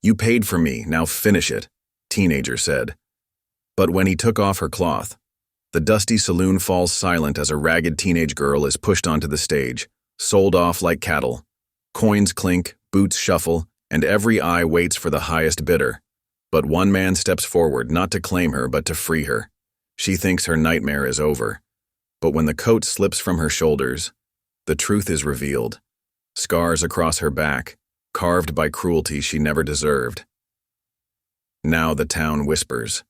"You paid for me, now finish it," teenager said. But when he took off her cloth, the dusty saloon falls silent as a ragged teenage girl is pushed onto the stage, sold off like cattle. Coins clink, boots shuffle, and every eye waits for the highest bidder. But one man steps forward, not to claim her, but to free her. She thinks her nightmare is over. But when the coat slips from her shoulders, the truth is revealed. Scars across her back, carved by cruelty she never deserved. Now the town whispers.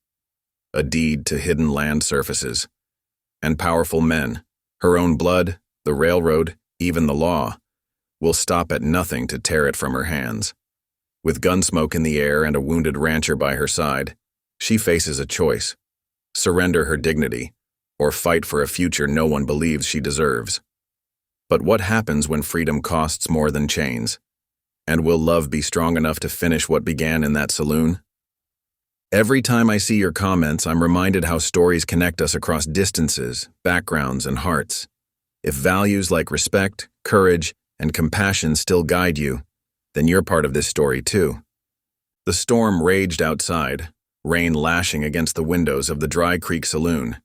A deed to hidden land surfaces. And powerful men, her own blood, the railroad, even the law, will stop at nothing to tear it from her hands. With gunsmoke in the air and a wounded rancher by her side, she faces a choice: surrender her dignity, or fight for a future no one believes she deserves. But what happens when freedom costs more than chains? And will love be strong enough to finish what began in that saloon? Every time I see your comments, I'm reminded how stories connect us across distances, backgrounds, and hearts. If values like respect, courage, and compassion still guide you, then you're part of this story too. The storm raged outside, rain lashing against the windows of the Dry Creek Saloon.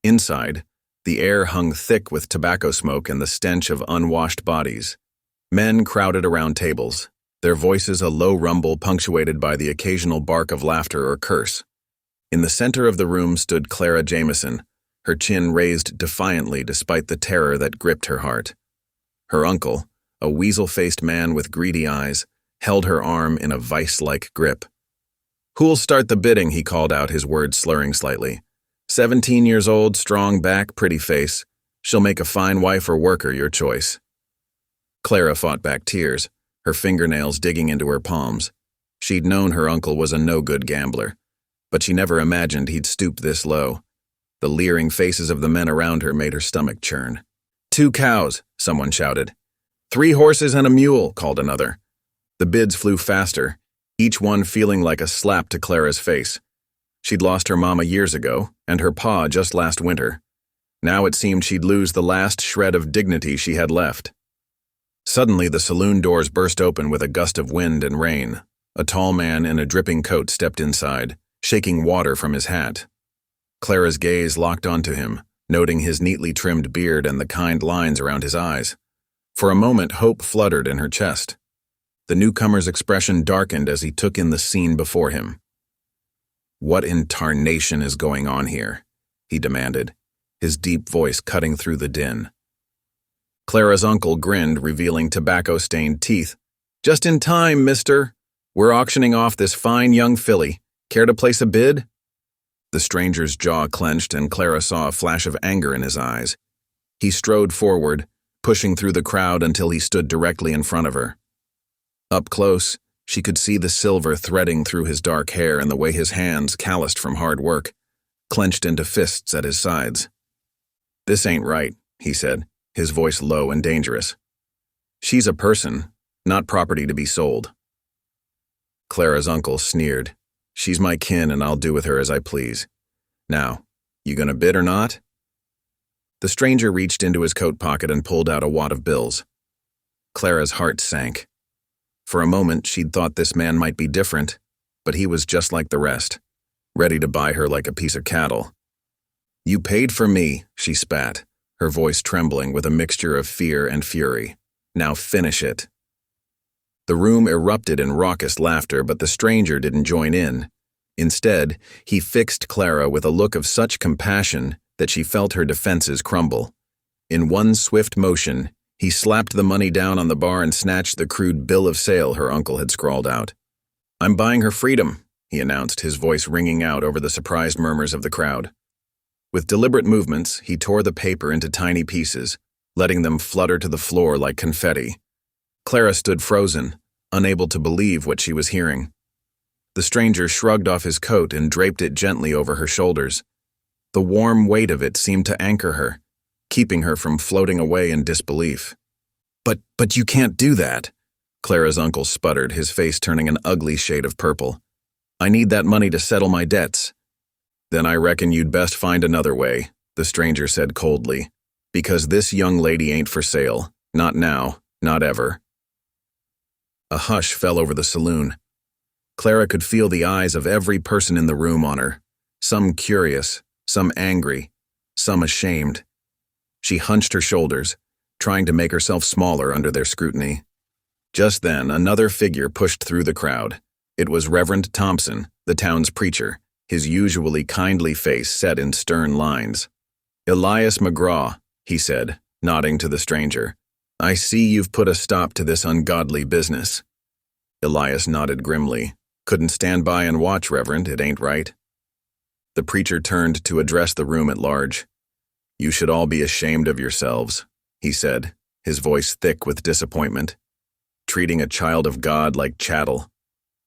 Inside, the air hung thick with tobacco smoke and the stench of unwashed bodies. Men crowded around tables, their voices a low rumble punctuated by the occasional bark of laughter or curse. In the center of the room stood Clara Jameson, her chin raised defiantly despite the terror that gripped her heart. Her uncle, a weasel-faced man with greedy eyes, held her arm in a vice-like grip. "Who'll start the bidding?" he called out, his words slurring slightly. 17 years old, strong back, pretty face. She'll make a fine wife or worker, your choice. Clara fought back tears, her fingernails digging into her palms. She'd known her uncle was a no-good gambler, but she never imagined he'd stoop this low. The leering faces of the men around her made her stomach churn. "2 cows," someone shouted. "3 horses and a mule," called another. The bids flew faster, each one feeling like a slap to Clara's face. She'd lost her mama years ago, and her pa just last winter. Now it seemed she'd lose the last shred of dignity she had left. Suddenly the saloon doors burst open with a gust of wind and rain. A tall man in a dripping coat stepped inside, shaking water from his hat. Clara's gaze locked onto him, noting his neatly trimmed beard and the kind lines around his eyes. For a moment, hope fluttered in her chest. The newcomer's expression darkened as he took in the scene before him. "What in tarnation is going on here?" he demanded, his deep voice cutting through the din. Clara's uncle grinned, revealing tobacco-stained teeth. "Just in time, mister. We're auctioning off this fine young filly. Care to place a bid?" The stranger's jaw clenched, and Clara saw a flash of anger in his eyes. He strode forward, pushing through the crowd until he stood directly in front of her. Up close, she could see the silver threading through his dark hair and the way his hands, calloused from hard work, clenched into fists at his sides. "This ain't right," he said, his voice low and dangerous. "She's a person, not property to be sold." Clara's uncle sneered. "She's my kin and I'll do with her as I please. Now, you gonna bid or not?" The stranger reached into his coat pocket and pulled out a wad of bills. Clara's heart sank. For a moment, she'd thought this man might be different, but he was just like the rest, ready to buy her like a piece of cattle. "You paid for me," she spat, her voice trembling with a mixture of fear and fury. "Now finish it." The room erupted in raucous laughter, but the stranger didn't join in. Instead, he fixed Clara with a look of such compassion that she felt her defenses crumble. In one swift motion, he slapped the money down on the bar and snatched the crude bill of sale her uncle had scrawled out. "I'm buying her freedom," he announced, his voice ringing out over the surprised murmurs of the crowd. With deliberate movements, he tore the paper into tiny pieces, letting them flutter to the floor like confetti. Clara stood frozen, unable to believe what she was hearing. The stranger shrugged off his coat and draped it gently over her shoulders. The warm weight of it seemed to anchor her, keeping her from floating away in disbelief. But you can't do that," Clara's uncle sputtered, his face turning an ugly shade of purple. "I need that money to settle my debts." "Then I reckon you'd best find another way," the stranger said coldly, "because this young lady ain't for sale. Not now, not ever." A hush fell over the saloon. Clara could feel the eyes of every person in the room on her, some curious, some angry, some ashamed. She hunched her shoulders, trying to make herself smaller under their scrutiny. Just then, another figure pushed through the crowd. It was Reverend Thompson, the town's preacher, his usually kindly face set in stern lines. "Elias McGraw," he said, nodding to the stranger. "I see you've put a stop to this ungodly business." Elias nodded grimly. "Couldn't stand by and watch, Reverend, it ain't right." The preacher turned to address the room at large. "You should all be ashamed of yourselves," he said, his voice thick with disappointment. "Treating a child of God like chattel.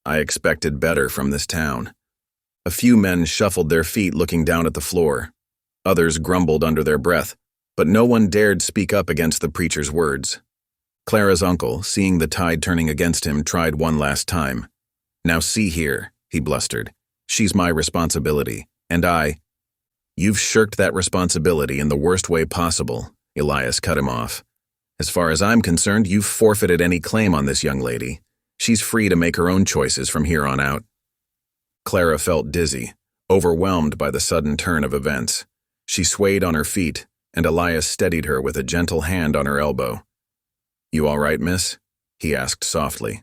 I expected better from this town." A few men shuffled their feet looking down at the floor. Others grumbled under their breath, but no one dared speak up against the preacher's words. Clara's uncle, seeing the tide turning against him, tried one last time. "Now see here," he blustered. "She's my responsibility, and You've shirked that responsibility in the worst way possible," Elias cut him off. "As far as I'm concerned, you've forfeited any claim on this young lady. She's free to make her own choices from here on out." Clara felt dizzy, overwhelmed by the sudden turn of events. She swayed on her feet, and Elias steadied her with a gentle hand on her elbow. "You all right, miss?" he asked softly.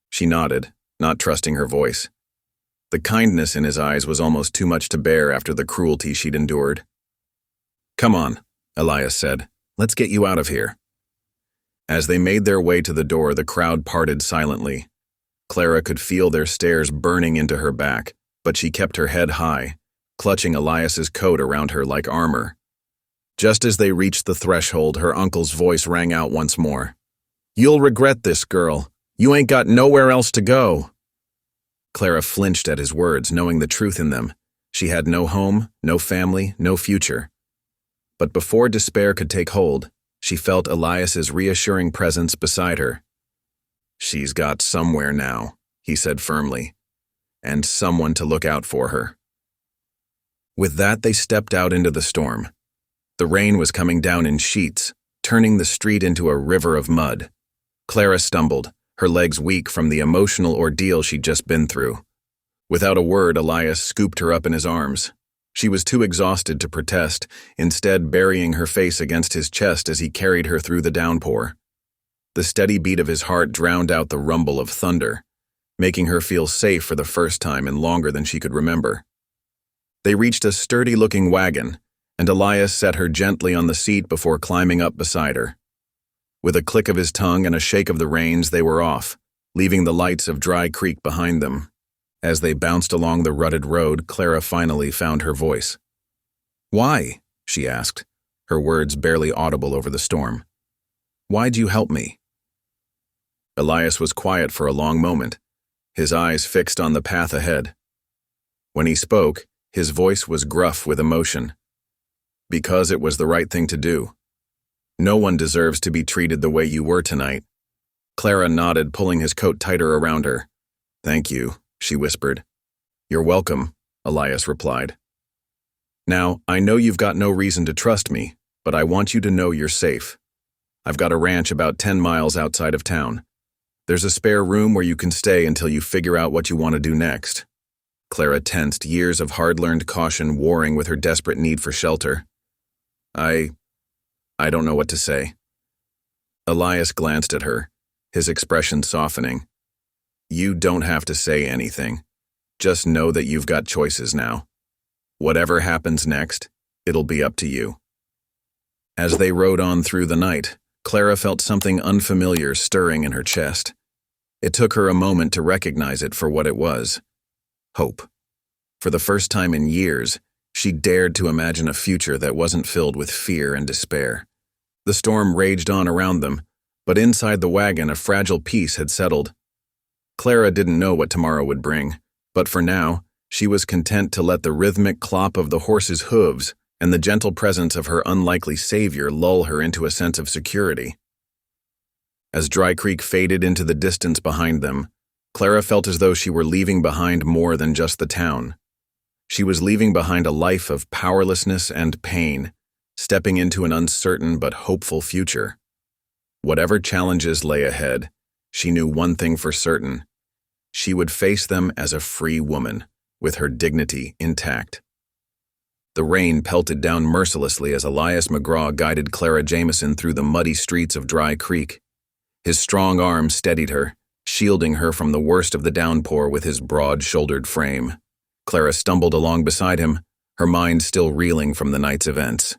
She nodded, not trusting her voice. The kindness in his eyes was almost too much to bear after the cruelty she'd endured. "Come on," Elias said. "Let's get you out of here." As they made their way to the door, the crowd parted silently. Clara could feel their stares burning into her back, but she kept her head high, clutching Elias's coat around her like armor. Just as they reached the threshold, her uncle's voice rang out once more. "You'll regret this, girl. You ain't got nowhere else to go." Clara flinched at his words, knowing the truth in them. She had no home, no family, no future. But before despair could take hold, she felt Elias's reassuring presence beside her. "She's got somewhere now," he said firmly, "and someone to look out for her." With that, they stepped out into the storm. The rain was coming down in sheets, turning the street into a river of mud. Clara stumbled, her legs weak from the emotional ordeal she'd just been through. Without a word, Elias scooped her up in his arms. She was too exhausted to protest, instead burying her face against his chest as he carried her through the downpour. The steady beat of his heart drowned out the rumble of thunder, making her feel safe for the first time in longer than she could remember. They reached a sturdy-looking wagon, and Elias set her gently on the seat before climbing up beside her. With a click of his tongue and a shake of the reins, they were off, leaving the lights of Dry Creek behind them. As they bounced along the rutted road, Clara finally found her voice. "Why?" she asked, her words barely audible over the storm. "Why'd you help me?" Elias was quiet for a long moment, his eyes fixed on the path ahead. When he spoke, his voice was gruff with emotion. "Because it was the right thing to do. No one deserves to be treated the way you were tonight." Clara nodded, pulling his coat tighter around her. "Thank you," she whispered. "You're welcome," Elias replied. "Now, I know you've got no reason to trust me, but I want you to know you're safe. I've got a ranch about 10 miles outside of town. There's a spare room where you can stay until you figure out what you want to do next." Clara tensed, years of hard-learned caution warring with her desperate need for shelter. I don't know what to say." Elias glanced at her, his expression softening. "You don't have to say anything. Just know that you've got choices now. Whatever happens next, it'll be up to you." As they rode on through the night, Clara felt something unfamiliar stirring in her chest. It took her a moment to recognize it for what it was. Hope. For the first time in years, she dared to imagine a future that wasn't filled with fear and despair. The storm raged on around them, but inside the wagon a fragile peace had settled. Clara didn't know what tomorrow would bring, but for now, she was content to let the rhythmic clop of the horse's hooves and the gentle presence of her unlikely savior lull her into a sense of security. As Dry Creek faded into the distance behind them, Clara felt as though she were leaving behind more than just the town. She was leaving behind a life of powerlessness and pain, stepping into an uncertain but hopeful future. Whatever challenges lay ahead, she knew one thing for certain. she would face them as a free woman, with her dignity intact. The rain pelted down mercilessly as Elias McGraw guided Clara Jameson through the muddy streets of Dry Creek. His strong arm steadied her, shielding her from the worst of the downpour with his broad-shouldered frame. Clara stumbled along beside him, her mind still reeling from the night's events.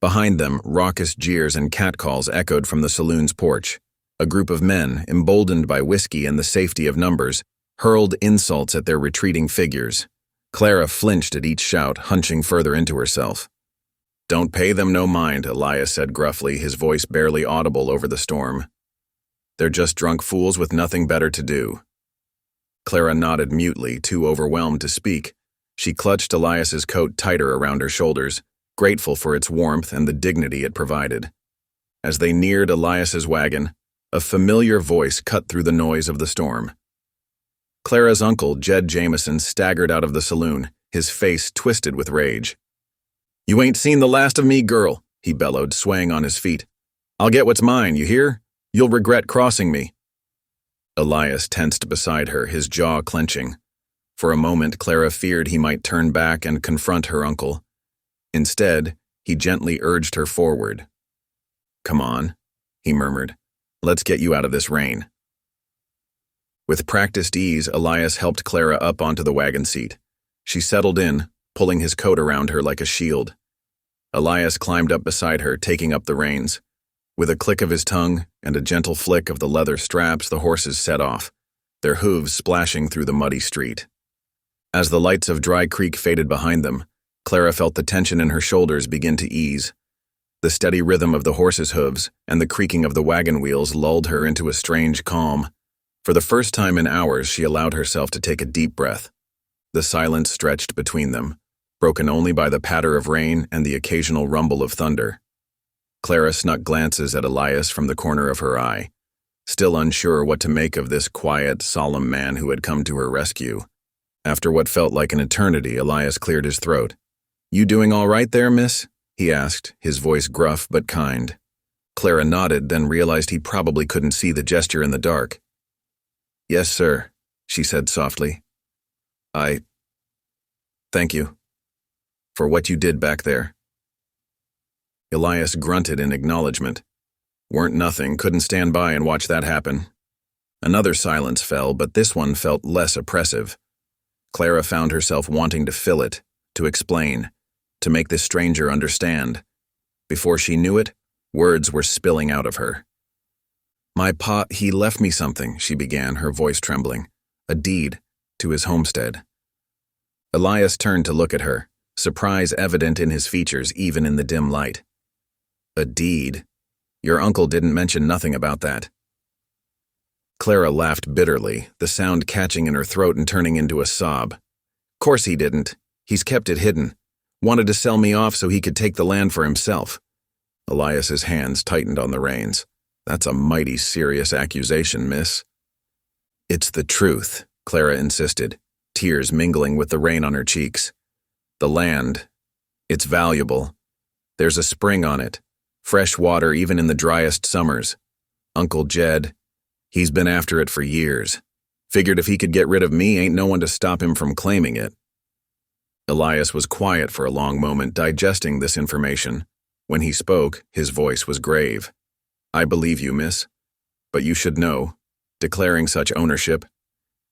Behind them, raucous jeers and catcalls echoed from the saloon's porch. A group of men, emboldened by whiskey and the safety of numbers, hurled insults at their retreating figures. Clara flinched at each shout, hunching further into herself. "Don't pay them no mind," Elias said gruffly, his voice barely audible over the storm. "They're just drunk fools with nothing better to do." Clara nodded mutely, too overwhelmed to speak. She clutched Elias's coat tighter around her shoulders, grateful for its warmth and the dignity it provided. As they neared Elias's wagon, a familiar voice cut through the noise of the storm. Clara's uncle, Jed Jameson, staggered out of the saloon, his face twisted with rage. "You ain't seen the last of me, girl," he bellowed, swaying on his feet. "I'll get what's mine, you hear? You'll regret crossing me." Elias tensed beside her, his jaw clenching. For a moment, Clara feared he might turn back and confront her uncle. Instead, he gently urged her forward. "Come on," he murmured. "Let's get you out of this rain." With practiced ease, Elias helped Clara up onto the wagon seat. She settled in, pulling his coat around her like a shield. Elias climbed up beside her, taking up the reins. With a click of his tongue and a gentle flick of the leather straps, the horses set off, their hooves splashing through the muddy street. As the lights of Dry Creek faded behind them, Clara felt the tension in her shoulders begin to ease. The steady rhythm of the horses' hooves and the creaking of the wagon wheels lulled her into a strange calm. For the first time in hours, she allowed herself to take a deep breath. The silence stretched between them, broken only by the patter of rain and the occasional rumble of thunder. Clara snuck glances at Elias from the corner of her eye, still unsure what to make of this quiet, solemn man who had come to her rescue. After what felt like an eternity, Elias cleared his throat. "You doing all right there, miss?" he asked, his voice gruff but kind. Clara nodded, then realized he probably couldn't see the gesture in the dark. "Yes, sir," she said softly. Thank you. For what you did back there." Elias grunted in acknowledgement. "Weren't nothing, couldn't stand by and watch that happen." Another silence fell, but this one felt less oppressive. Clara found herself wanting to fill it, to explain, to make this stranger understand. Before she knew it, words were spilling out of her. "My pa, he left me something," she began, her voice trembling. "A deed to his homestead." Elias turned to look at her, surprise evident in his features even in the dim light. "A deed? Your uncle didn't mention nothing about that." Clara laughed bitterly, the sound catching in her throat and turning into a sob. "Course he didn't. He's kept it hidden. Wanted to sell me off so he could take the land for himself." Elias's hands tightened on the reins. "That's a mighty serious accusation, miss." "It's the truth," Clara insisted, tears mingling with the rain on her cheeks. "The land, it's valuable. There's a spring on it, fresh water even in the driest summers. Uncle Jed, he's been after it for years. Figured if he could get rid of me, ain't no one to stop him from claiming it." Elias was quiet for a long moment, digesting this information. When he spoke, his voice was grave. "I believe you, miss. But you should know, declaring such ownership,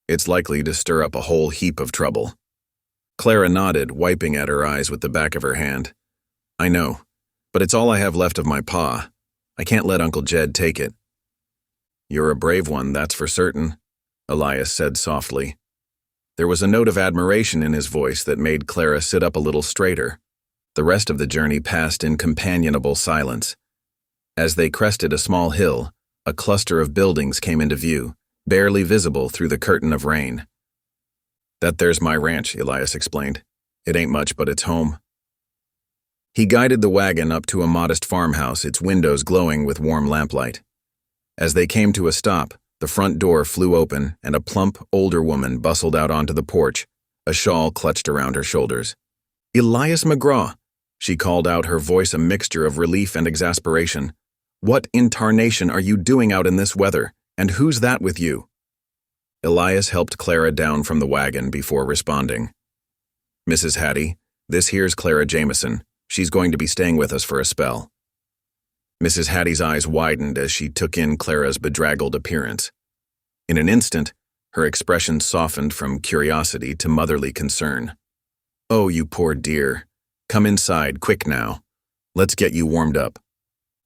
it's likely to stir up a whole heap of trouble." Clara nodded, wiping at her eyes with the back of her hand. "I know, but it's all I have left of my pa. I can't let Uncle Jed take it." "You're a brave one, that's for certain," Elias said softly. There was a note of admiration in his voice that made Clara sit up a little straighter. The rest of the journey passed in companionable silence. As they crested a small hill, a cluster of buildings came into view, barely visible through the curtain of rain. "That there's my ranch," Elias explained. "It ain't much, but it's home." He guided the wagon up to a modest farmhouse, its windows glowing with warm lamplight. As they came to a stop, the front door flew open and a plump, older woman bustled out onto the porch, a shawl clutched around her shoulders. "Elias McGraw," she called out, her voice a mixture of relief and exasperation. "What in tarnation are you doing out in this weather, and who's that with you?" Elias helped Clara down from the wagon before responding. "Mrs. Hattie, this here's Clara Jameson. She's going to be staying with us for a spell." Mrs. Hattie's eyes widened as she took in Clara's bedraggled appearance. In an instant, her expression softened from curiosity to motherly concern. "Oh, you poor dear. Come inside, quick now. Let's get you warmed up."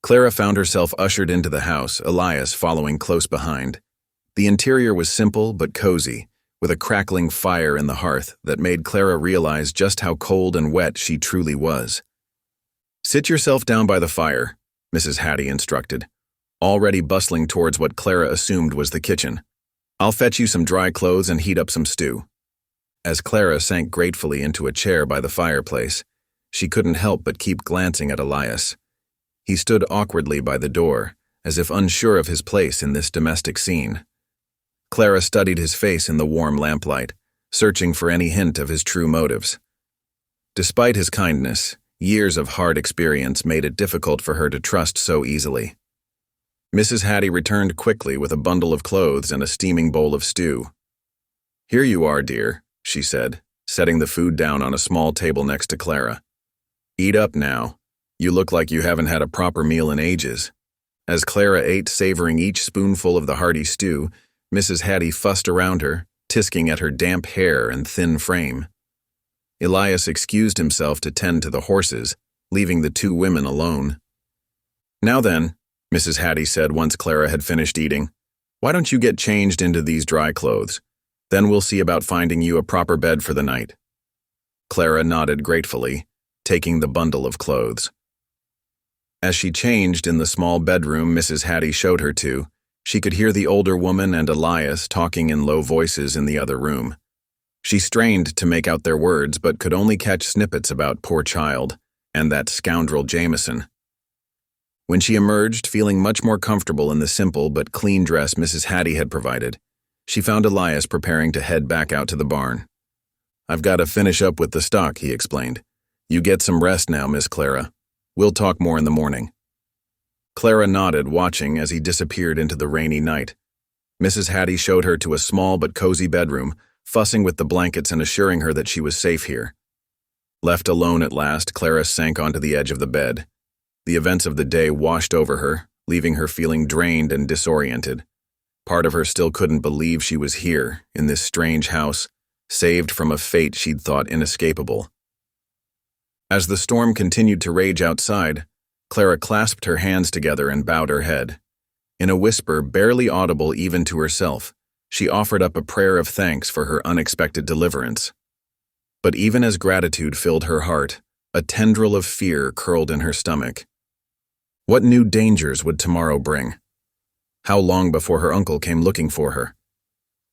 Clara found herself ushered into the house, Elias following close behind. The interior was simple but cozy, with a crackling fire in the hearth that made Clara realize just how cold and wet she truly was. "Sit yourself down by the fire," Mrs. Hattie instructed, already bustling towards what Clara assumed was the kitchen. "I'll fetch you some dry clothes and heat up some stew." As Clara sank gratefully into a chair by the fireplace, she couldn't help but keep glancing at Elias. He stood awkwardly by the door, as if unsure of his place in this domestic scene. Clara studied his face in the warm lamplight, searching for any hint of his true motives. Despite his kindness, years of hard experience made it difficult for her to trust so easily. Mrs. Hattie returned quickly with a bundle of clothes and a steaming bowl of stew. "Here you are, dear," she said, setting the food down on a small table next to Clara. "Eat up now. You look like you haven't had a proper meal in ages." As Clara ate, savoring each spoonful of the hearty stew, Mrs. Hattie fussed around her, tisking at her damp hair and thin frame. Elias excused himself to tend to the horses, leaving the two women alone. "Now then," Mrs. Hattie said once Clara had finished eating, "why don't you get changed into these dry clothes? Then we'll see about finding you a proper bed for the night." Clara nodded gratefully, taking the bundle of clothes. As she changed in the small bedroom Mrs. Hattie showed her to, she could hear the older woman and Elias talking in low voices in the other room. She strained to make out their words but could only catch snippets about poor child and that scoundrel Jameson. When she emerged, feeling much more comfortable in the simple but clean dress Mrs. Hattie had provided, she found Elias preparing to head back out to the barn. "I've got to finish up with the stock," he explained. "You get some rest now, Miss Clara. We'll talk more in the morning." Clara nodded, watching as he disappeared into the rainy night. Mrs. Hattie showed her to a small but cozy bedroom, fussing with the blankets and assuring her that she was safe here. Left alone at last, Clara sank onto the edge of the bed. The events of the day washed over her, leaving her feeling drained and disoriented. Part of her still couldn't believe she was here, in this strange house, saved from a fate she'd thought inescapable. As the storm continued to rage outside, Clara clasped her hands together and bowed her head. In a whisper barely audible even to herself, she offered up a prayer of thanks for her unexpected deliverance. But even as gratitude filled her heart, a tendril of fear curled in her stomach. What new dangers would tomorrow bring? How long before her uncle came looking for her?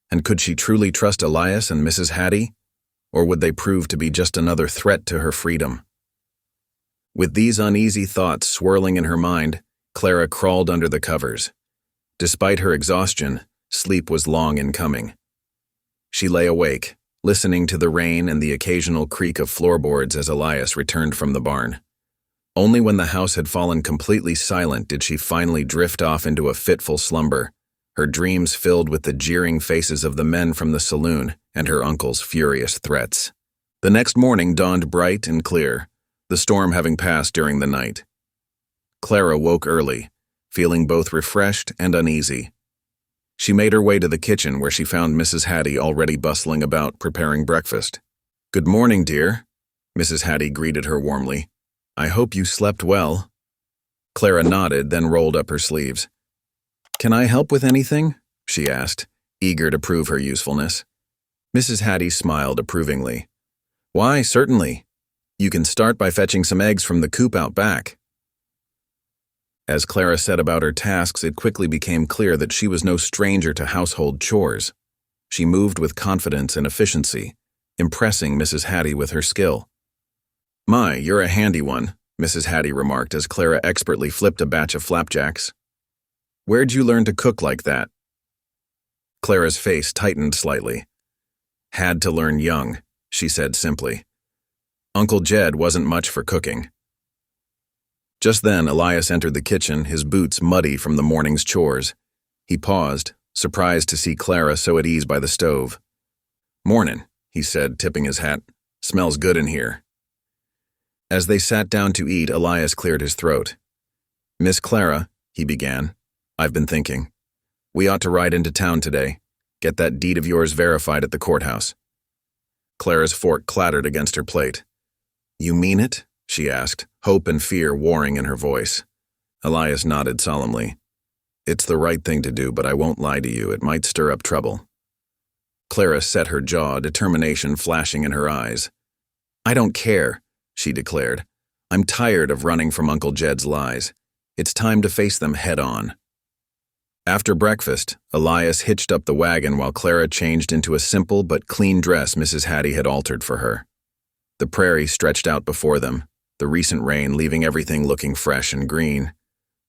And could she truly trust Elias and Mrs. Hattie? Or would they prove to be just another threat to her freedom? With these uneasy thoughts swirling in her mind, Clara crawled under the covers. Despite her exhaustion, sleep was long in coming. She lay awake, listening to the rain and the occasional creak of floorboards as Elias returned from the barn. Only when the house had fallen completely silent did she finally drift off into a fitful slumber, her dreams filled with the jeering faces of the men from the saloon and her uncle's furious threats. The next morning dawned bright and clear, the storm having passed during the night. Clara woke early, feeling both refreshed and uneasy. She made her way to the kitchen where she found Mrs. Hattie already bustling about preparing breakfast. "Good morning, dear," Mrs. Hattie greeted her warmly. "I hope you slept well." Clara nodded, then rolled up her sleeves. "Can I help with anything?" she asked, eager to prove her usefulness. Mrs. Hattie smiled approvingly. "Why, certainly. You can start by fetching some eggs from the coop out back." As Clara set about her tasks, it quickly became clear that she was no stranger to household chores. She moved with confidence and efficiency, impressing Mrs. Hattie with her skill. "My, you're a handy one," Mrs. Hattie remarked as Clara expertly flipped a batch of flapjacks. "Where'd you learn to cook like that?" Clara's face tightened slightly. "Had to learn young," she said simply. "Uncle Jed wasn't much for cooking." Just then, Elias entered the kitchen, his boots muddy from the morning's chores. He paused, surprised to see Clara so at ease by the stove. "Mornin'," he said, tipping his hat. "Smells good in here." As they sat down to eat, Elias cleared his throat. "Miss Clara," he began, "I've been thinking. We ought to ride into town today, get that deed of yours verified at the courthouse." Clara's fork clattered against her plate. "You mean it?" she asked, hope and fear warring in her voice. Elias nodded solemnly. "It's the right thing to do, but I won't lie to you, it might stir up trouble." Clara set her jaw, determination flashing in her eyes. "I don't care," she declared. "I'm tired of running from Uncle Jed's lies. It's time to face them head on." After breakfast, Elias hitched up the wagon while Clara changed into a simple but clean dress Mrs. Hattie had altered for her. The prairie stretched out before them, the recent rain leaving everything looking fresh and green.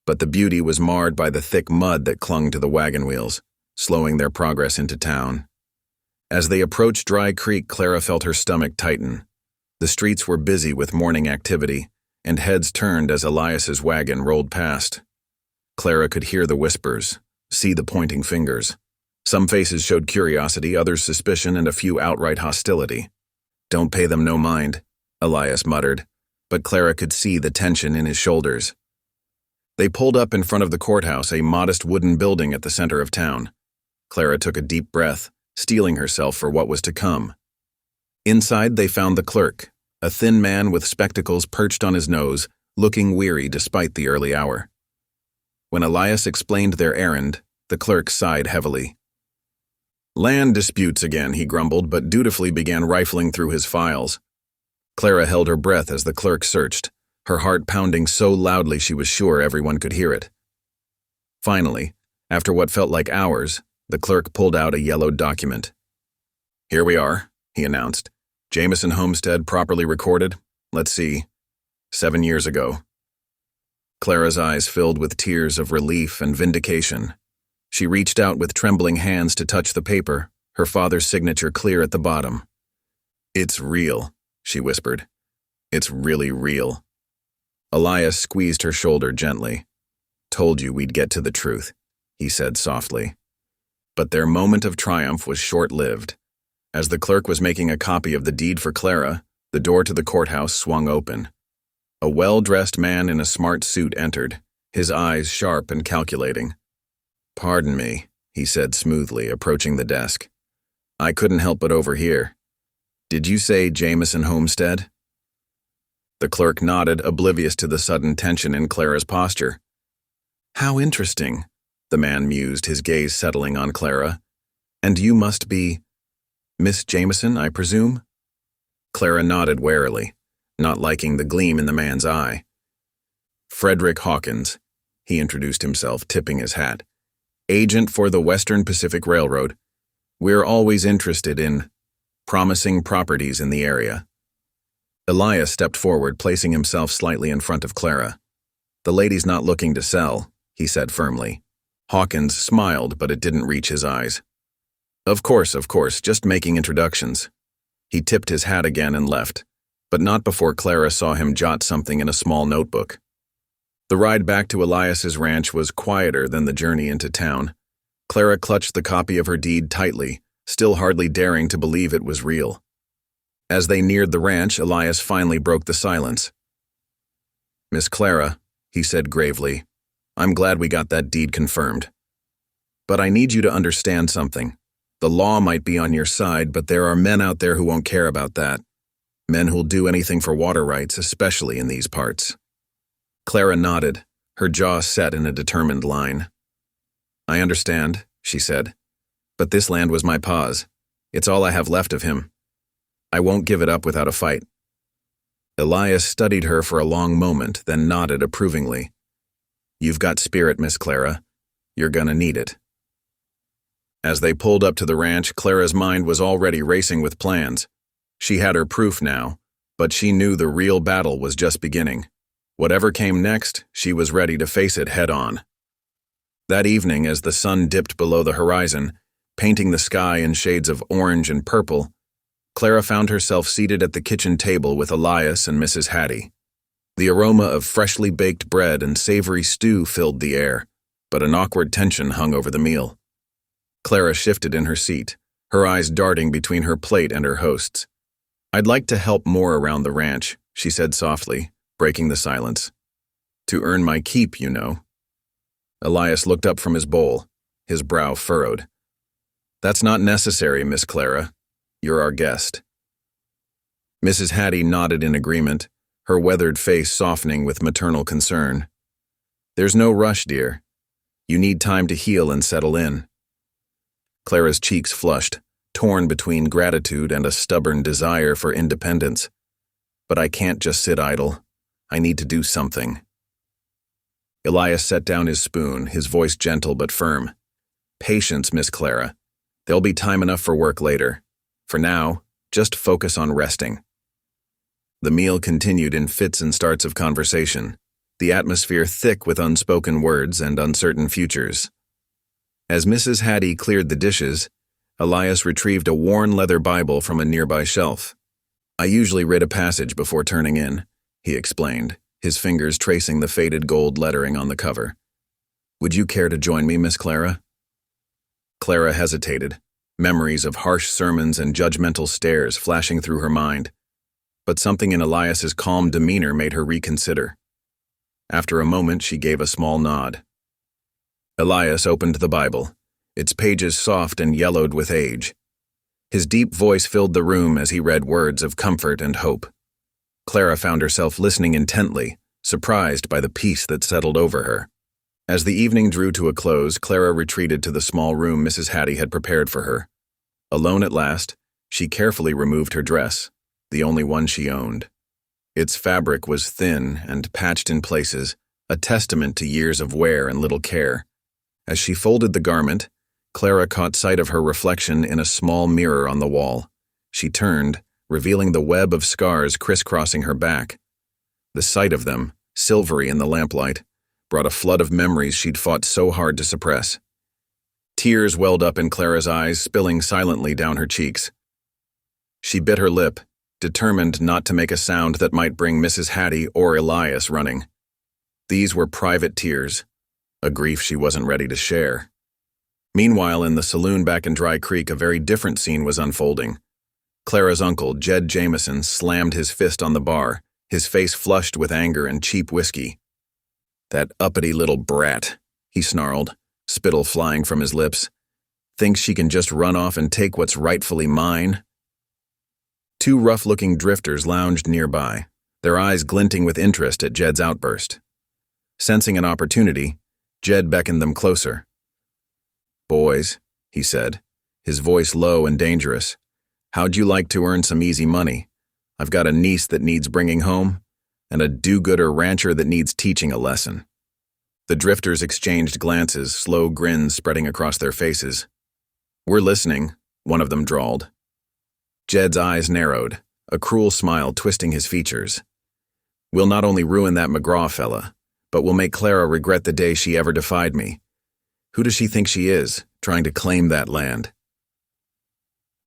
But the beauty was marred by the thick mud that clung to the wagon wheels, slowing their progress into town. As they approached Dry Creek, Clara felt her stomach tighten. The streets were busy with morning activity, and heads turned as Elias's wagon rolled past. Clara could hear the whispers, see the pointing fingers. Some faces showed curiosity, others suspicion, and a few outright hostility. "Don't pay them no mind," Elias muttered, but Clara could see the tension in his shoulders. They pulled up in front of the courthouse, a modest wooden building at the center of town. Clara took a deep breath, steeling herself for what was to come. Inside, they found the clerk, a thin man with spectacles perched on his nose, looking weary despite the early hour. When Elias explained their errand, the clerk sighed heavily. "Land disputes again," he grumbled, but dutifully began rifling through his files. Clara held her breath as the clerk searched, her heart pounding so loudly she was sure everyone could hear it. Finally, after what felt like hours, the clerk pulled out a yellowed document. "Here we are," he announced. "Jameson Homestead properly recorded. Let's see. 7 years ago." Clara's eyes filled with tears of relief and vindication. She reached out with trembling hands to touch the paper, her father's signature clear at the bottom. "It's real," she whispered. "It's really real." Elias squeezed her shoulder gently. "Told you we'd get to the truth," he said softly. But their moment of triumph was short-lived. As the clerk was making a copy of the deed for Clara, the door to the courthouse swung open. A well-dressed man in a smart suit entered, his eyes sharp and calculating. "Pardon me," he said smoothly, approaching the desk. "I couldn't help but overhear. Did you say Jameson Homestead?" The clerk nodded, oblivious to the sudden tension in Clara's posture. "How interesting," the man mused, his gaze settling on Clara. "And you must be Miss Jameson, I presume?" Clara nodded warily, not liking the gleam in the man's eye. "Frederick Hawkins," he introduced himself, tipping his hat. "Agent for the Western Pacific Railroad. We're always interested in promising properties in the area." Elias stepped forward, placing himself slightly in front of Clara. "The lady's not looking to sell," he said firmly. Hawkins smiled, but it didn't reach his eyes. Of course, just making introductions." He tipped his hat again and left, but not before Clara saw him jot something in a small notebook. The ride back to Elias's ranch was quieter than the journey into town. Clara clutched the copy of her deed tightly, still hardly daring to believe it was real. As they neared the ranch, Elias finally broke the silence. "Miss Clara," he said gravely, "I'm glad we got that deed confirmed. But I need you to understand something. The law might be on your side, but there are men out there who won't care about that. Men who'll do anything for water rights, especially in these parts." Clara nodded, her jaw set in a determined line. "I understand," she said, "but this land was my pa's. It's all I have left of him. I won't give it up without a fight." Elias studied her for a long moment, then nodded approvingly. "You've got spirit, Miss Clara. You're gonna need it." As they pulled up to the ranch, Clara's mind was already racing with plans. She had her proof now, but she knew the real battle was just beginning. Whatever came next, she was ready to face it head-on. That evening, as the sun dipped below the horizon, painting the sky in shades of orange and purple, Clara found herself seated at the kitchen table with Elias and Mrs. Hattie. The aroma of freshly baked bread and savory stew filled the air, but an awkward tension hung over the meal. Clara shifted in her seat, her eyes darting between her plate and her host's. "I'd like to help more around the ranch," she said softly, breaking the silence. "To earn my keep, you know." Elias looked up from his bowl, his brow furrowed. "That's not necessary, Miss Clara. You're our guest." Mrs. Hattie nodded in agreement, her weathered face softening with maternal concern. "There's no rush, dear. You need time to heal and settle in." Clara's cheeks flushed, torn between gratitude and a stubborn desire for independence. "But I can't just sit idle. I need to do something." Elias set down his spoon, his voice gentle but firm. "Patience, Miss Clara. There'll be time enough for work later. For now, just focus on resting." The meal continued in fits and starts of conversation, the atmosphere thick with unspoken words and uncertain futures. As Mrs. Hattie cleared the dishes, Elias retrieved a worn leather Bible from a nearby shelf. "I usually read a passage before turning in," he explained, his fingers tracing the faded gold lettering on the cover. "Would you care to join me, Miss Clara?" Clara hesitated, memories of harsh sermons and judgmental stares flashing through her mind. But something in Elias's calm demeanor made her reconsider. After a moment, she gave a small nod. Elias opened the Bible, its pages soft and yellowed with age. His deep voice filled the room as he read words of comfort and hope. Clara found herself listening intently, surprised by the peace that settled over her. As the evening drew to a close, Clara retreated to the small room Mrs. Hattie had prepared for her. Alone at last, she carefully removed her dress, the only one she owned. Its fabric was thin and patched in places, a testament to years of wear and little care. As she folded the garment, Clara caught sight of her reflection in a small mirror on the wall. She turned, revealing the web of scars crisscrossing her back. The sight of them, silvery in the lamplight, brought a flood of memories she'd fought so hard to suppress. Tears welled up in Clara's eyes, spilling silently down her cheeks. She bit her lip, determined not to make a sound that might bring Mrs. Hattie or Elias running. These were private tears, a grief she wasn't ready to share. Meanwhile, in the saloon back in Dry Creek, a very different scene was unfolding. Clara's uncle, Jed Jameson, slammed his fist on the bar, his face flushed with anger and cheap whiskey. "That uppity little brat," he snarled, spittle flying from his lips. "Thinks she can just run off and take what's rightfully mine?" Two rough-looking drifters lounged nearby, their eyes glinting with interest at Jed's outburst. Sensing an opportunity, Jed beckoned them closer. "Boys," he said, his voice low and dangerous, "how'd you like to earn some easy money? I've got a niece that needs bringing home, and a do-gooder rancher that needs teaching a lesson." The drifters exchanged glances, slow grins spreading across their faces. "We're listening," one of them drawled. Jed's eyes narrowed, a cruel smile twisting his features. "We'll not only ruin that McGraw fella, but we'll make Clara regret the day she ever defied me. Who does she think she is, trying to claim that land?"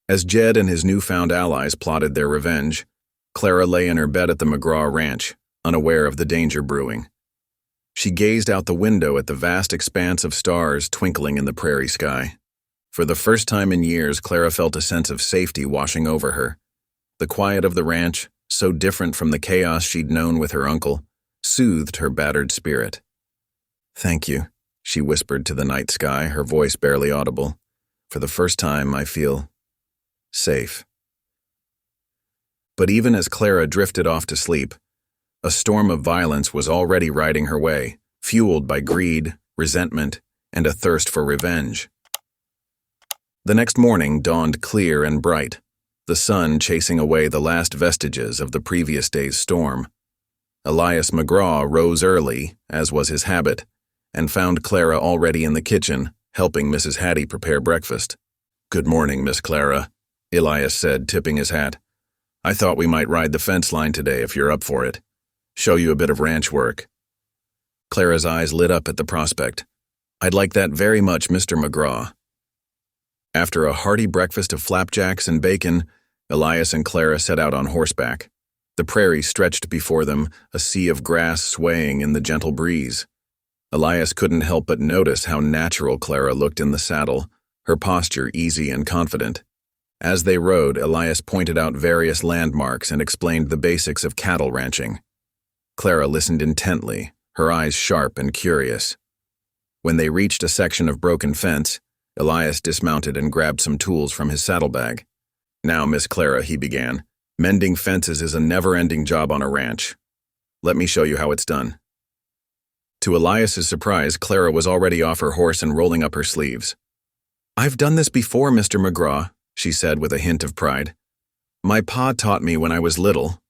As Jed and his newfound allies plotted their revenge, Clara lay in her bed at the McGraw ranch, unaware of the danger brewing. She gazed out the window at the vast expanse of stars twinkling in the prairie sky. For the first time in years, Clara felt a sense of safety washing over her. The quiet of the ranch, so different from the chaos she'd known with her uncle, soothed her battered spirit. "Thank you," she whispered to the night sky, her voice barely audible. "For the first time, I feel safe." But even as Clara drifted off to sleep, a storm of violence was already riding her way, fueled by greed, resentment, and a thirst for revenge. The next morning dawned clear and bright, the sun chasing away the last vestiges of the previous day's storm. Elias McGraw rose early, as was his habit, and found Clara already in the kitchen, helping Mrs. Hattie prepare breakfast. "Good morning, Miss Clara," Elias said, tipping his hat. "I thought we might ride the fence line today if you're up for it. Show you a bit of ranch work." Clara's eyes lit up at the prospect. "I'd like that very much, Mr. McGraw." After a hearty breakfast of flapjacks and bacon, Elias and Clara set out on horseback. The prairie stretched before them, a sea of grass swaying in the gentle breeze. Elias couldn't help but notice how natural Clara looked in the saddle, her posture easy and confident. As they rode, Elias pointed out various landmarks and explained the basics of cattle ranching. Clara listened intently, her eyes sharp and curious. When they reached a section of broken fence, Elias dismounted and grabbed some tools from his saddlebag. "Now, Miss Clara," he began, "mending fences is a never-ending job on a ranch. Let me show you how it's done." To Elias's surprise, Clara was already off her horse and rolling up her sleeves. "I've done this before, Mr. McGraw," she said with a hint of pride. "My pa taught me when I was little."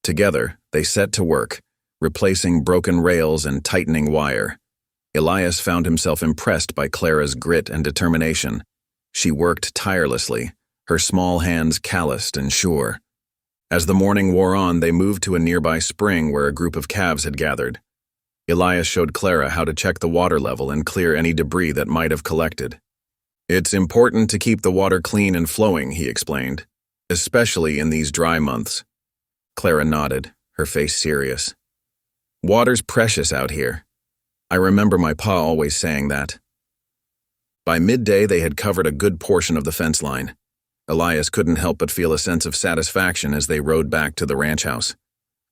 Together, they set to work, replacing broken rails and tightening wire. Elias found himself impressed by Clara's grit and determination. She worked tirelessly, her small hands calloused and sure. As the morning wore on, they moved to a nearby spring where a group of calves had gathered. Elias showed Clara how to check the water level and clear any debris that might have collected. "It's important to keep the water clean and flowing," he explained, "especially in these dry months." Clara nodded, her face serious. "Water's precious out here. I remember my pa always saying that." By midday, they had covered a good portion of the fence line. Elias couldn't help but feel a sense of satisfaction as they rode back to the ranch house.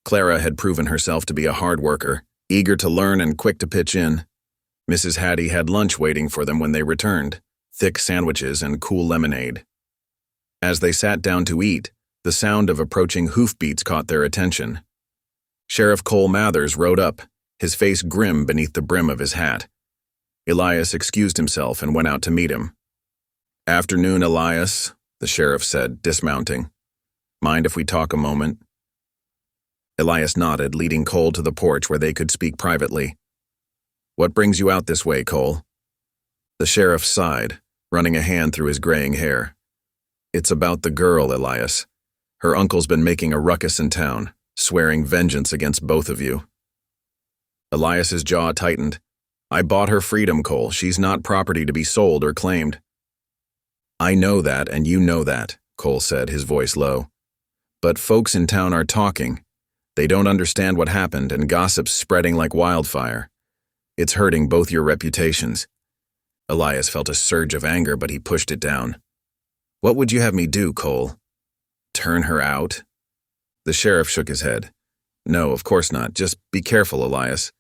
Clara had proven herself to be a hard worker, eager to learn and quick to pitch in. Mrs. Hattie had lunch waiting for them when they returned, thick sandwiches and cool lemonade. As they sat down to eat, the sound of approaching hoofbeats caught their attention. Sheriff Cole Mathers rode up, his face grim beneath the brim of his hat. Elias excused himself and went out to meet him. "Afternoon, Elias," the sheriff said, dismounting. "Mind if we talk a moment?" Elias nodded, leading Cole to the porch where they could speak privately. "What brings you out this way, Cole?" The sheriff sighed, running a hand through his graying hair. "It's about the girl, Elias. Her uncle's been making a ruckus in town, swearing vengeance against both of you." Elias's jaw tightened. "I bought her freedom, Cole. She's not property to be sold or claimed." "I know that, and you know that," Cole said, his voice low. "But folks in town are talking. They don't understand what happened, and gossip's spreading like wildfire. It's hurting both your reputations." Elias felt a surge of anger, but he pushed it down. "What would you have me do, Cole? Turn her out?" The sheriff shook his head. "No, of course not. Just be careful, Elias.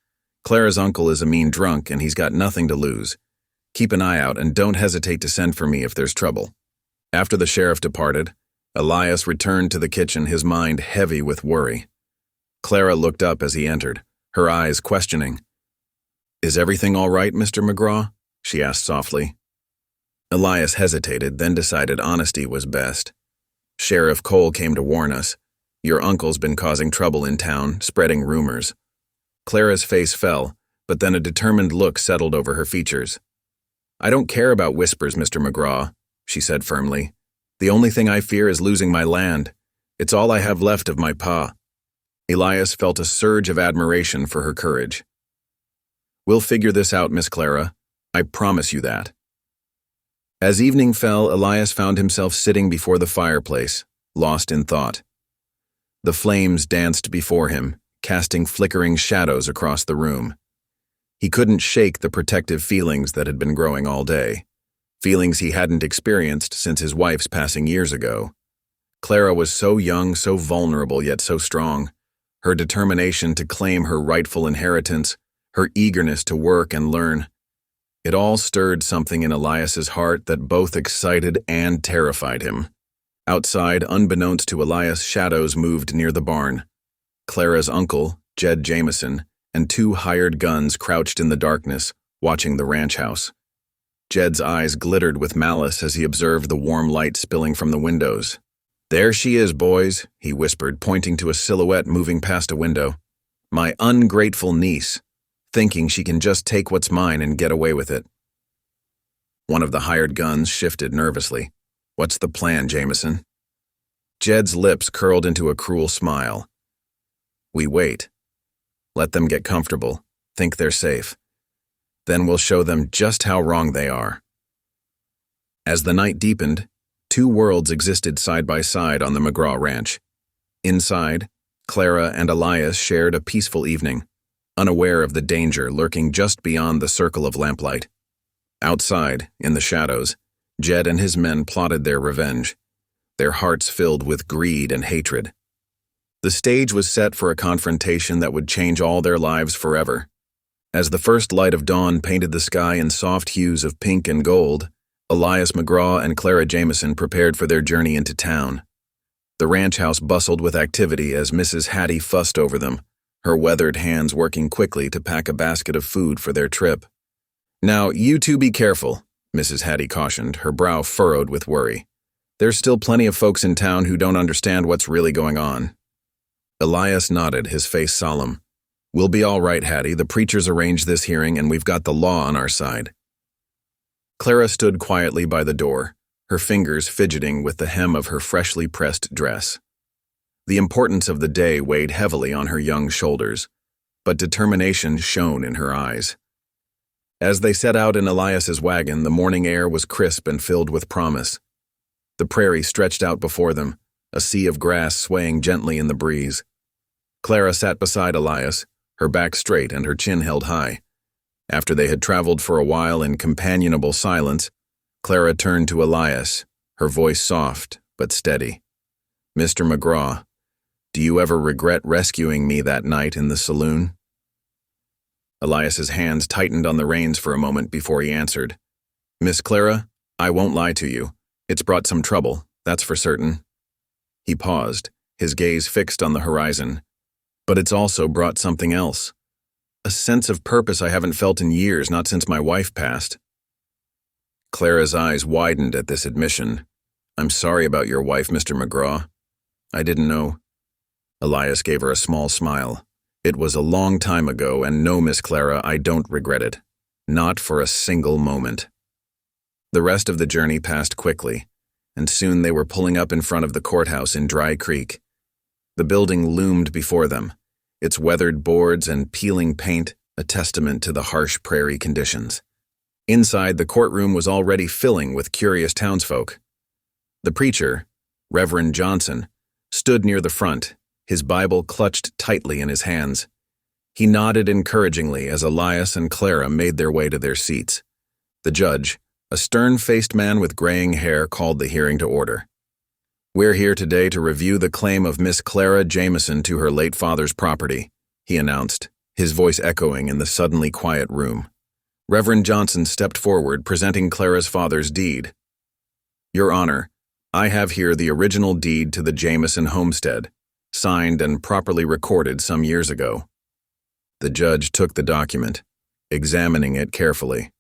Clara's uncle is a mean drunk, and he's got nothing to lose. Keep an eye out, and don't hesitate to send for me if there's trouble." After the sheriff departed, Elias returned to the kitchen, his mind heavy with worry. Clara looked up as he entered, her eyes questioning. "Is everything all right, Mr. McGraw?" she asked softly. Elias hesitated, then decided honesty was best. "Sheriff Cole came to warn us. Your uncle's been causing trouble in town, spreading rumors." Clara's face fell, but then a determined look settled over her features. "I don't care about whispers, Mr. McGraw," she said firmly. "The only thing I fear is losing my land. It's all I have left of my pa." Elias felt a surge of admiration for her courage. "We'll figure this out, Miss Clara. I promise you that." As evening fell, Elias found himself sitting before the fireplace, lost in thought. The flames danced before him, casting flickering shadows across the room. He couldn't shake the protective feelings that had been growing all day, feelings he hadn't experienced since his wife's passing years ago. Clara was so young, so vulnerable, yet so strong. Her determination to claim her rightful inheritance, her eagerness to work and learn. It all stirred something in Elias's heart that both excited and terrified him. Outside, unbeknownst to Elias, shadows moved near the barn. Clara's uncle, Jed Jameson, and two hired guns crouched in the darkness, watching the ranch house. Jed's eyes glittered with malice as he observed the warm light spilling from the windows. "There she is, boys," he whispered, pointing to a silhouette moving past a window. "My ungrateful niece, thinking she can just take what's mine and get away with it." One of the hired guns shifted nervously. "What's the plan, Jameson?" Jed's lips curled into a cruel smile. "We wait. Let them get comfortable, think they're safe. Then we'll show them just how wrong they are." As the night deepened, two worlds existed side by side on the McGraw Ranch. Inside, Clara and Elias shared a peaceful evening, unaware of the danger lurking just beyond the circle of lamplight. Outside, in the shadows, Jed and his men plotted their revenge, their hearts filled with greed and hatred. The stage was set for a confrontation that would change all their lives forever. As the first light of dawn painted the sky in soft hues of pink and gold, Elias McGraw and Clara Jameson prepared for their journey into town. The ranch house bustled with activity as Mrs. Hattie fussed over them, her weathered hands working quickly to pack a basket of food for their trip. "Now, you two be careful," Mrs. Hattie cautioned, her brow furrowed with worry. "There's still plenty of folks in town who don't understand what's really going on." Elias nodded, his face solemn. "We'll be all right, Hattie. The preachers arranged this hearing and we've got the law on our side." Clara stood quietly by the door, her fingers fidgeting with the hem of her freshly pressed dress. The importance of the day weighed heavily on her young shoulders, but determination shone in her eyes. As they set out in Elias's wagon, the morning air was crisp and filled with promise. The prairie stretched out before them, a sea of grass swaying gently in the breeze. Clara sat beside Elias, her back straight and her chin held high. After they had traveled for a while in companionable silence, Clara turned to Elias, her voice soft but steady. "Mr. McGraw, do you ever regret rescuing me that night in the saloon?" Elias's hands tightened on the reins for a moment before he answered. "Miss Clara, I won't lie to you. It's brought some trouble, that's for certain." He paused, his gaze fixed on the horizon. "But it's also brought something else. A sense of purpose I haven't felt in years, not since my wife passed." Clara's eyes widened at this admission. "I'm sorry about your wife, Mr. McGraw. I didn't know." Elias gave her a small smile. "It was a long time ago, and no, Miss Clara, I don't regret it. Not for a single moment." The rest of the journey passed quickly, and soon they were pulling up in front of the courthouse in Dry Creek. The building loomed before them, its weathered boards and peeling paint a testament to the harsh prairie conditions. Inside, the courtroom was already filling with curious townsfolk. The preacher, Reverend Johnson, stood near the front, his Bible clutched tightly in his hands. He nodded encouragingly as Elias and Clara made their way to their seats. The judge, a stern-faced man with graying hair, called the hearing to order. "We're here today to review the claim of Miss Clara Jameson to her late father's property," he announced, his voice echoing in the suddenly quiet room. Reverend Johnson stepped forward, presenting Clara's father's deed. "Your Honor, I have here the original deed to the Jameson homestead, signed and properly recorded some years ago." The judge took the document, examining it carefully.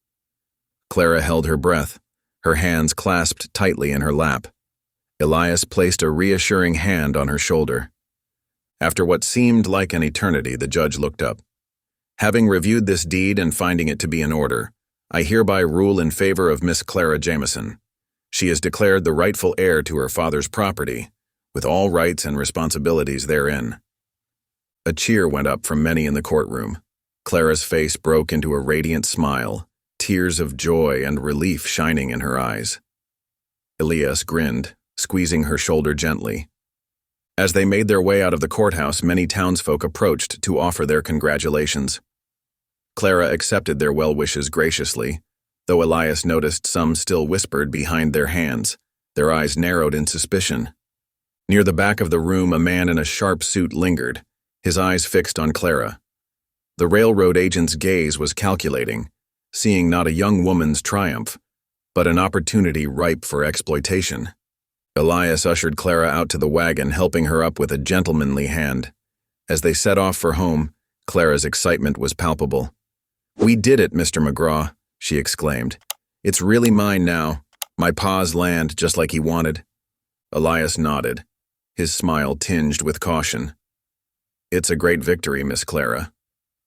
Clara held her breath, her hands clasped tightly in her lap. Elias placed a reassuring hand on her shoulder. After what seemed like an eternity, the judge looked up. "Having reviewed this deed and finding it to be in order, I hereby rule in favor of Miss Clara Jameson. She is declared the rightful heir to her father's property, with all rights and responsibilities therein." A cheer went up from many in the courtroom. Clara's face broke into a radiant smile, tears of joy and relief shining in her eyes. Elias grinned, squeezing her shoulder gently. As they made their way out of the courthouse, many townsfolk approached to offer their congratulations. Clara accepted their well wishes graciously, though Elias noticed some still whispered behind their hands, their eyes narrowed in suspicion. Near the back of the room, a man in a sharp suit lingered, his eyes fixed on Clara. The railroad agent's gaze was calculating, seeing not a young woman's triumph, but an opportunity ripe for exploitation. Elias ushered Clara out to the wagon, helping her up with a gentlemanly hand. As they set off for home, Clara's excitement was palpable. "We did it, Mr. McGraw," she exclaimed. "It's really mine now. My pa's land, just like he wanted." Elias nodded, his smile tinged with caution. "It's a great victory, Miss Clara.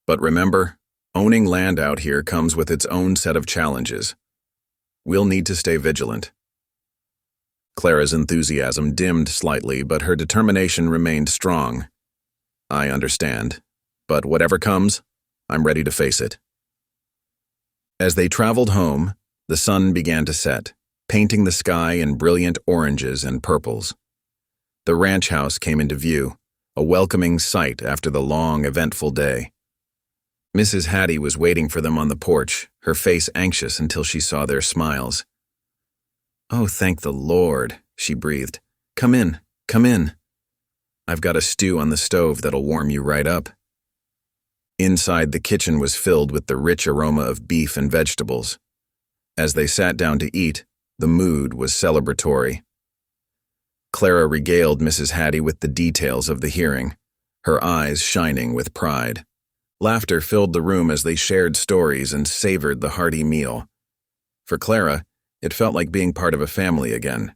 But remember, owning land out here comes with its own set of challenges. We'll need to stay vigilant." Clara's enthusiasm dimmed slightly, but her determination remained strong. "I understand, but whatever comes, I'm ready to face it." As they traveled home, the sun began to set, painting the sky in brilliant oranges and purples. The ranch house came into view, a welcoming sight after the long, eventful day. Mrs. Hattie was waiting for them on the porch, her face anxious until she saw their smiles. "Oh, thank the Lord," she breathed. Come in, come in. I've got a stew on the stove that'll warm you right up." Inside, the kitchen was filled with the rich aroma of beef and vegetables. As they sat down to eat, the mood was celebratory. Clara regaled Mrs. Hattie with the details of the hearing, her eyes shining with pride. Laughter filled the room as they shared stories and savored the hearty meal. For Clara, it felt like being part of a family again.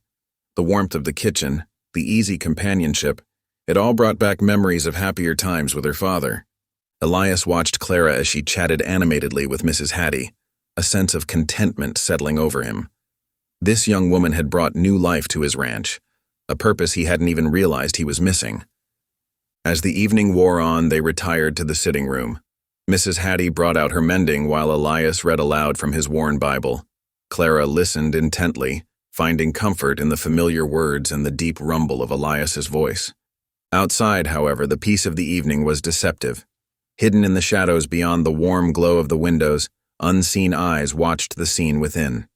The warmth of the kitchen, the easy companionship, it all brought back memories of happier times with her father. Elias watched Clara as she chatted animatedly with Mrs. Hattie, a sense of contentment settling over him. This young woman had brought new life to his ranch, a purpose he hadn't even realized he was missing. As the evening wore on, they retired to the sitting room. Mrs. Hattie brought out her mending while Elias read aloud from his worn Bible. Clara listened intently, finding comfort in the familiar words and the deep rumble of Elias's voice. Outside, however, the peace of the evening was deceptive. Hidden in the shadows beyond the warm glow of the windows, unseen eyes watched the scene within.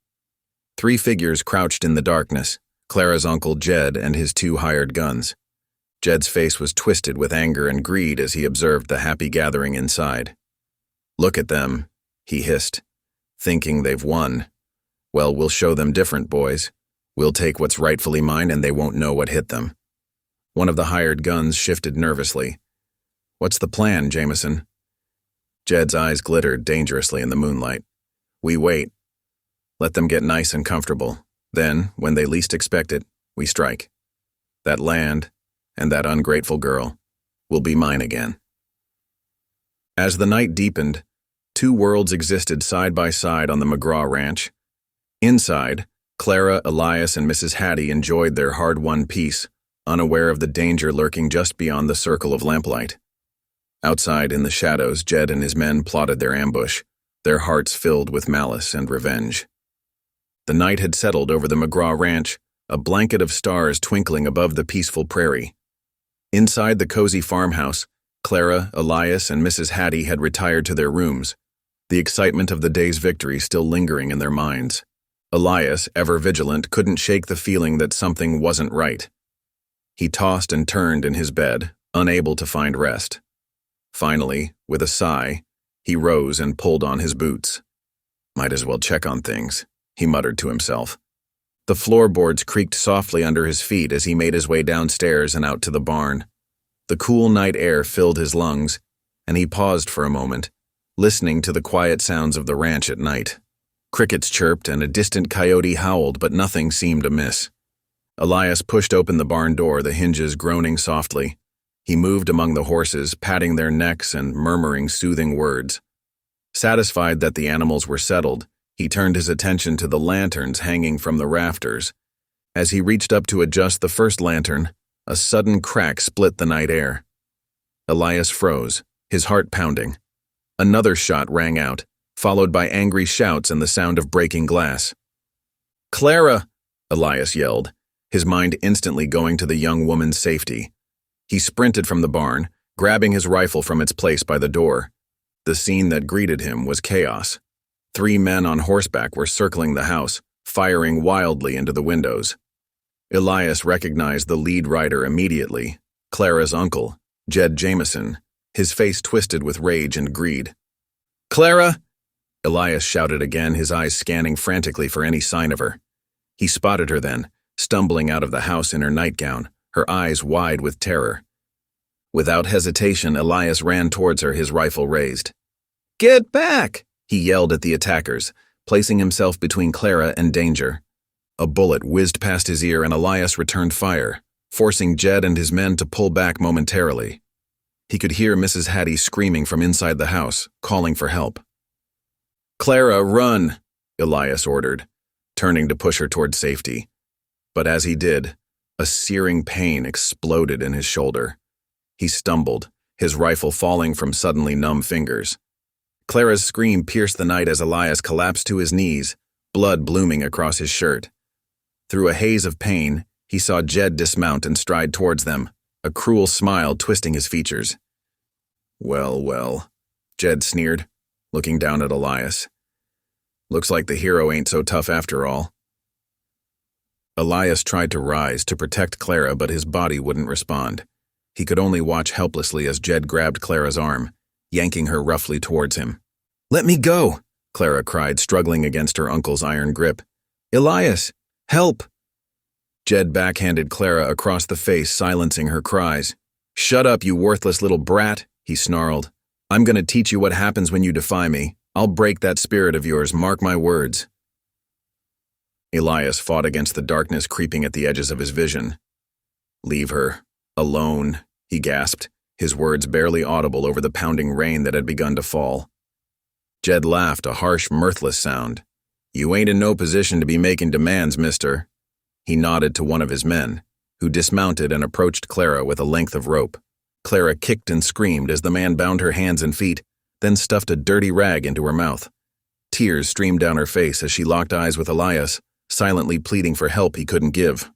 3 figures crouched in the darkness, Clara's uncle Jed and his 2 hired guns. Jed's face was twisted with anger and greed as he observed the happy gathering inside. "Look at them," he hissed, "thinking they've won. Well, we'll show them different, boys. We'll take what's rightfully mine and they won't know what hit them." One of the hired guns shifted nervously. "What's the plan, Jameson?" Jed's eyes glittered dangerously in the moonlight. "We wait. Let them get nice and comfortable. Then, when they least expect it, we strike. That land, and that ungrateful girl, will be mine again." As the night deepened, 2 worlds existed side by side on the McGraw Ranch. Inside, Clara, Elias, and Mrs. Hattie enjoyed their hard-won peace, unaware of the danger lurking just beyond the circle of lamplight. Outside, in the shadows, Jed and his men plotted their ambush, their hearts filled with malice and revenge. The night had settled over the McGraw Ranch, a blanket of stars twinkling above the peaceful prairie. Inside the cozy farmhouse, Clara, Elias, and Mrs. Hattie had retired to their rooms, the excitement of the day's victory still lingering in their minds. Elias, ever vigilant, couldn't shake the feeling that something wasn't right. He tossed and turned in his bed, unable to find rest. Finally, with a sigh, he rose and pulled on his boots. "Might as well check on things," he muttered to himself. The floorboards creaked softly under his feet as he made his way downstairs and out to the barn. The cool night air filled his lungs, and he paused for a moment, listening to the quiet sounds of the ranch at night. Crickets chirped and a distant coyote howled, but nothing seemed amiss. Elias pushed open the barn door, the hinges groaning softly. He moved among the horses, patting their necks and murmuring soothing words. Satisfied that the animals were settled, he turned his attention to the lanterns hanging from the rafters. As he reached up to adjust the first lantern, a sudden crack split the night air. Elias froze, his heart pounding. Another shot rang out, followed by angry shouts and the sound of breaking glass. "Clara!" Elias yelled, his mind instantly going to the young woman's safety. He sprinted from the barn, grabbing his rifle from its place by the door. The scene that greeted him was chaos. 3 men on horseback were circling the house, firing wildly into the windows. Elias recognized the lead rider immediately, Clara's uncle, Jed Jameson, his face twisted with rage and greed. "Clara!" Elias shouted again, his eyes scanning frantically for any sign of her. He spotted her then, stumbling out of the house in her nightgown, her eyes wide with terror. Without hesitation, Elias ran towards her, his rifle raised. "Get back!" he yelled at the attackers, placing himself between Clara and danger. A bullet whizzed past his ear and Elias returned fire, forcing Jed and his men to pull back momentarily. He could hear Mrs. Hattie screaming from inside the house, calling for help. "Clara, run!" Elias ordered, turning to push her toward safety. But as he did, a searing pain exploded in his shoulder. He stumbled, his rifle falling from suddenly numb fingers. Clara's scream pierced the night as Elias collapsed to his knees, blood blooming across his shirt. Through a haze of pain, he saw Jed dismount and stride towards them, a cruel smile twisting his features. "Well, well," Jed sneered, looking down at Elias. Looks like the hero ain't so tough after all. Elias tried to rise to protect Clara, but his body wouldn't respond. He could only watch helplessly as Jed grabbed Clara's arm, yanking her roughly towards him. "Let me go!" Clara cried, struggling against her uncle's iron grip. "Elias, help!" Jed backhanded Clara across the face, silencing her cries. "Shut up, you worthless little brat," he snarled. "I'm going to teach you what happens when you defy me. I'll break that spirit of yours, mark my words." Elias fought against the darkness creeping at the edges of his vision. "Leave her. Alone," he gasped, his words barely audible over the pounding rain that had begun to fall. Jed laughed, a harsh, mirthless sound. "You ain't in no position to be making demands, mister." He nodded to one of his men, who dismounted and approached Clara with a length of rope. Clara kicked and screamed as the man bound her hands and feet, then stuffed a dirty rag into her mouth. Tears streamed down her face as she locked eyes with Elias, silently pleading for help he couldn't give.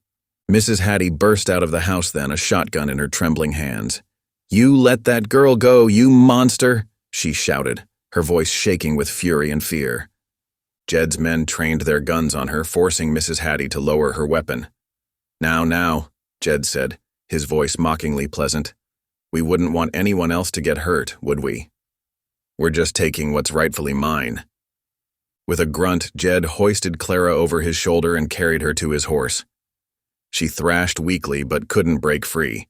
Mrs. Hattie burst out of the house then, a shotgun in her trembling hands. "You let that girl go, you monster!" she shouted, her voice shaking with fury and fear. Jed's men trained their guns on her, forcing Mrs. Hattie to lower her weapon. Now, Jed said, his voice mockingly pleasant. "We wouldn't want anyone else to get hurt, would we? We're just taking what's rightfully mine." With a grunt, Jed hoisted Clara over his shoulder and carried her to his horse. She thrashed weakly but couldn't break free.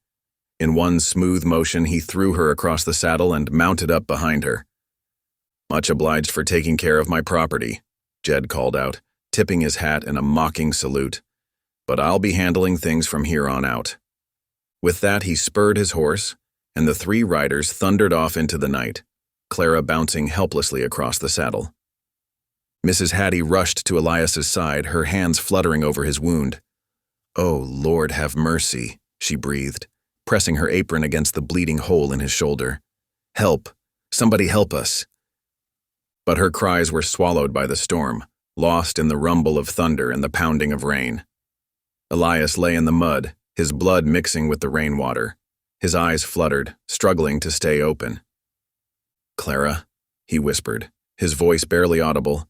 In one smooth motion, he threw her across the saddle and mounted up behind her. "Much obliged for taking care of my property," Jed called out, tipping his hat in a mocking salute. "But I'll be handling things from here on out." With that, he spurred his horse, and the three riders thundered off into the night, Clara bouncing helplessly across the saddle. Mrs. Hattie rushed to Elias's side, her hands fluttering over his wound. "Oh, Lord, have mercy," she breathed, pressing her apron against the bleeding hole in his shoulder. "Help! Somebody help us!" But her cries were swallowed by the storm, lost in the rumble of thunder and the pounding of rain. Elias lay in the mud, his blood mixing with the rainwater. His eyes fluttered, struggling to stay open. "Clara," he whispered, his voice barely audible.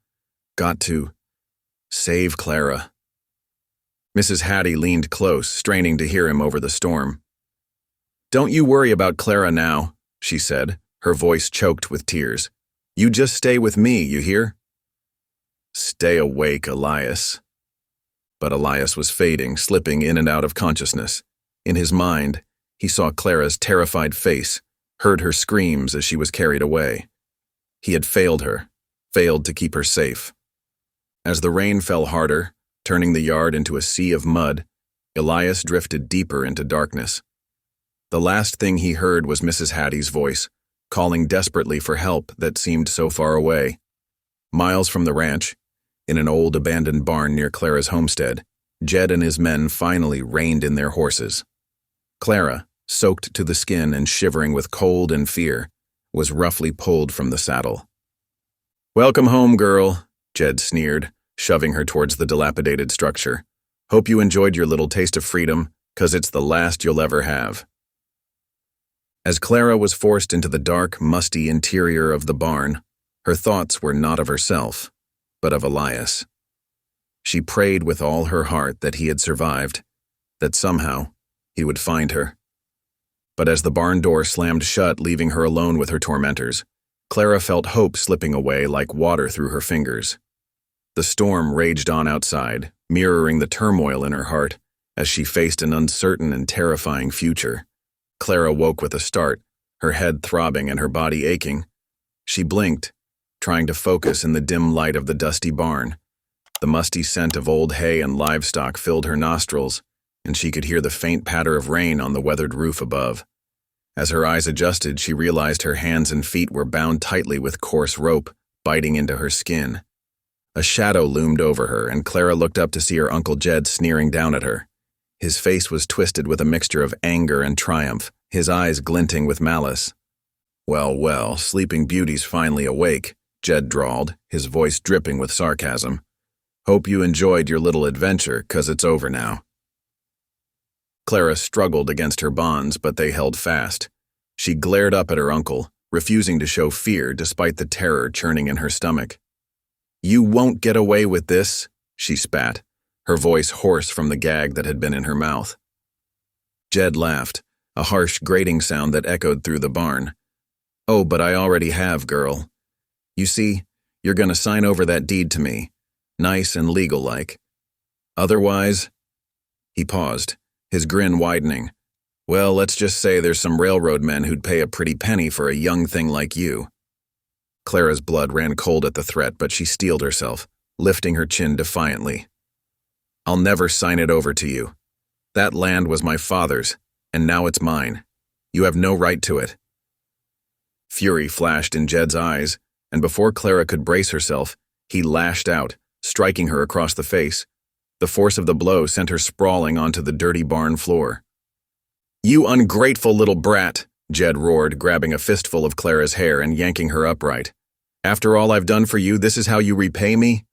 "Got to save Clara." Mrs. Hattie leaned close, straining to hear him over the storm. "Don't you worry about Clara now," she said, her voice choked with tears. "You just stay with me, you hear?" "Stay awake, Elias." But Elias was fading, slipping in and out of consciousness. In his mind, he saw Clara's terrified face, heard her screams as she was carried away. He had failed her, failed to keep her safe. As the rain fell harder, turning the yard into a sea of mud, Elias drifted deeper into darkness. The last thing he heard was Mrs. Hattie's voice, calling desperately for help that seemed so far away. Miles from the ranch, in an old abandoned barn near Clara's homestead, Jed and his men finally reined in their horses. Clara, soaked to the skin and shivering with cold and fear, was roughly pulled from the saddle. "Welcome home, girl," Jed sneered, shoving her towards the dilapidated structure. "Hope you enjoyed your little taste of freedom, 'cause it's the last you'll ever have." As Clara was forced into the dark, musty interior of the barn, her thoughts were not of herself, but of Elias. She prayed with all her heart that he had survived, that somehow he would find her. But as the barn door slammed shut, leaving her alone with her tormentors, Clara felt hope slipping away like water through her fingers. The storm raged on outside, mirroring the turmoil in her heart as she faced an uncertain and terrifying future. Clara woke with a start, her head throbbing and her body aching. She blinked, trying to focus in the dim light of the dusty barn. The musty scent of old hay and livestock filled her nostrils, and she could hear the faint patter of rain on the weathered roof above. As her eyes adjusted, she realized her hands and feet were bound tightly with coarse rope, biting into her skin. A shadow loomed over her, and Clara looked up to see her Uncle Jed sneering down at her. His face was twisted with a mixture of anger and triumph, his eyes glinting with malice. Well, Sleeping Beauty's finally awake," Jed drawled, his voice dripping with sarcasm. "Hope you enjoyed your little adventure, 'cause it's over now." Clara struggled against her bonds, but they held fast. She glared up at her uncle, refusing to show fear despite the terror churning in her stomach. "You won't get away with this," she spat, her voice hoarse from the gag that had been in her mouth. Jed laughed, a harsh grating sound that echoed through the barn. "Oh, but I already have, girl. You see, you're gonna sign over that deed to me, nice and legal-like. Otherwise—" He paused, his grin widening. "Well, let's just say there's some railroad men who'd pay a pretty penny for a young thing like you." Clara's blood ran cold at the threat, but she steeled herself, lifting her chin defiantly. "I'll never sign it over to you. That land was my father's, and now it's mine. You have no right to it." Fury flashed in Jed's eyes, and before Clara could brace herself, he lashed out, striking her across the face. The force of the blow sent her sprawling onto the dirty barn floor. "You ungrateful little brat," Jed roared, grabbing a fistful of Clara's hair and yanking her upright. "After all I've done for you, this is how you repay me?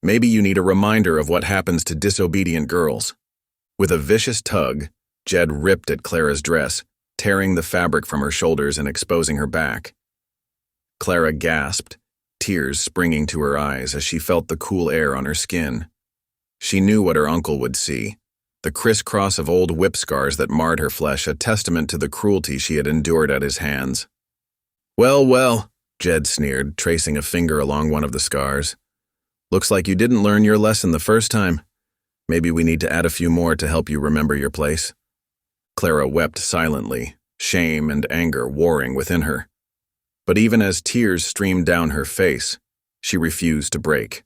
Maybe you need a reminder of what happens to disobedient girls." With a vicious tug, Jed ripped at Clara's dress, tearing the fabric from her shoulders and exposing her back. Clara gasped, tears springing to her eyes as she felt the cool air on her skin. She knew what her uncle would see, the crisscross of old whip scars that marred her flesh, a testament to the cruelty she had endured at his hands. "Well, well," Jed sneered, tracing a finger along one of the scars. "Looks like you didn't learn your lesson the first time. Maybe we need to add a few more to help you remember your place." Clara wept silently, shame and anger warring within her. But even as tears streamed down her face, she refused to break.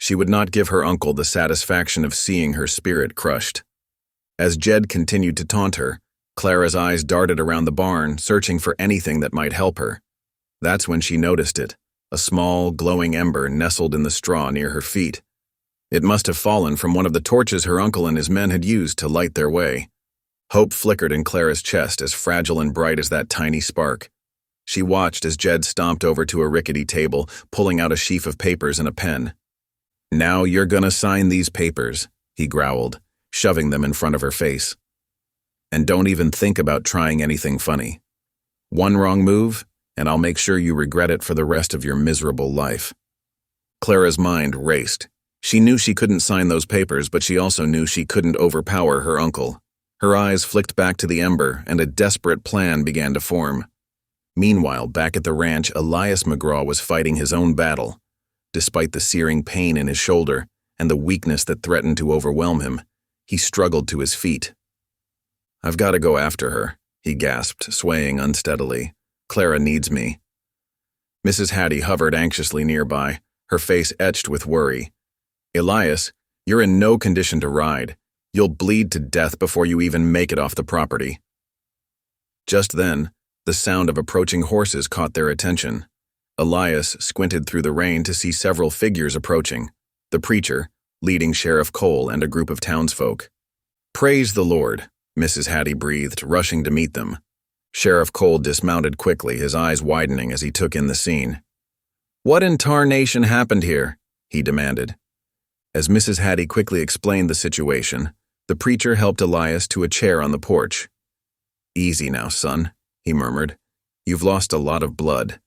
She would not give her uncle the satisfaction of seeing her spirit crushed. As Jed continued to taunt her, Clara's eyes darted around the barn, searching for anything that might help her. That's when she noticed it, a small, glowing ember nestled in the straw near her feet. It must have fallen from one of the torches her uncle and his men had used to light their way. Hope flickered in Clara's chest, as fragile and bright as that tiny spark. She watched as Jed stomped over to a rickety table, pulling out a sheaf of papers and a pen. "Now you're gonna sign these papers," he growled, shoving them in front of her face. "And don't even think about trying anything funny. One wrong move, and I'll make sure you regret it for the rest of your miserable life." Clara's mind raced. She knew she couldn't sign those papers, but she also knew she couldn't overpower her uncle. Her eyes flicked back to the ember, and a desperate plan began to form. Meanwhile, back at the ranch, Elias McGraw was fighting his own battle. Despite the searing pain in his shoulder and the weakness that threatened to overwhelm him, he struggled to his feet. "I've got to go after her," he gasped, swaying unsteadily. "Clara needs me." Mrs. Hattie hovered anxiously nearby, her face etched with worry. "Elias, you're in no condition to ride. You'll bleed to death before you even make it off the property." Just then, the sound of approaching horses caught their attention. Elias squinted through the rain to see several figures approaching, the preacher, leading Sheriff Cole and a group of townsfolk. "Praise the Lord," Mrs. Hattie breathed, rushing to meet them. Sheriff Cole dismounted quickly, his eyes widening as he took in the scene. "What in tarnation happened here?" he demanded. As Mrs. Hattie quickly explained the situation, the preacher helped Elias to a chair on the porch. "Easy now, son," he murmured. "You've lost a lot of blood."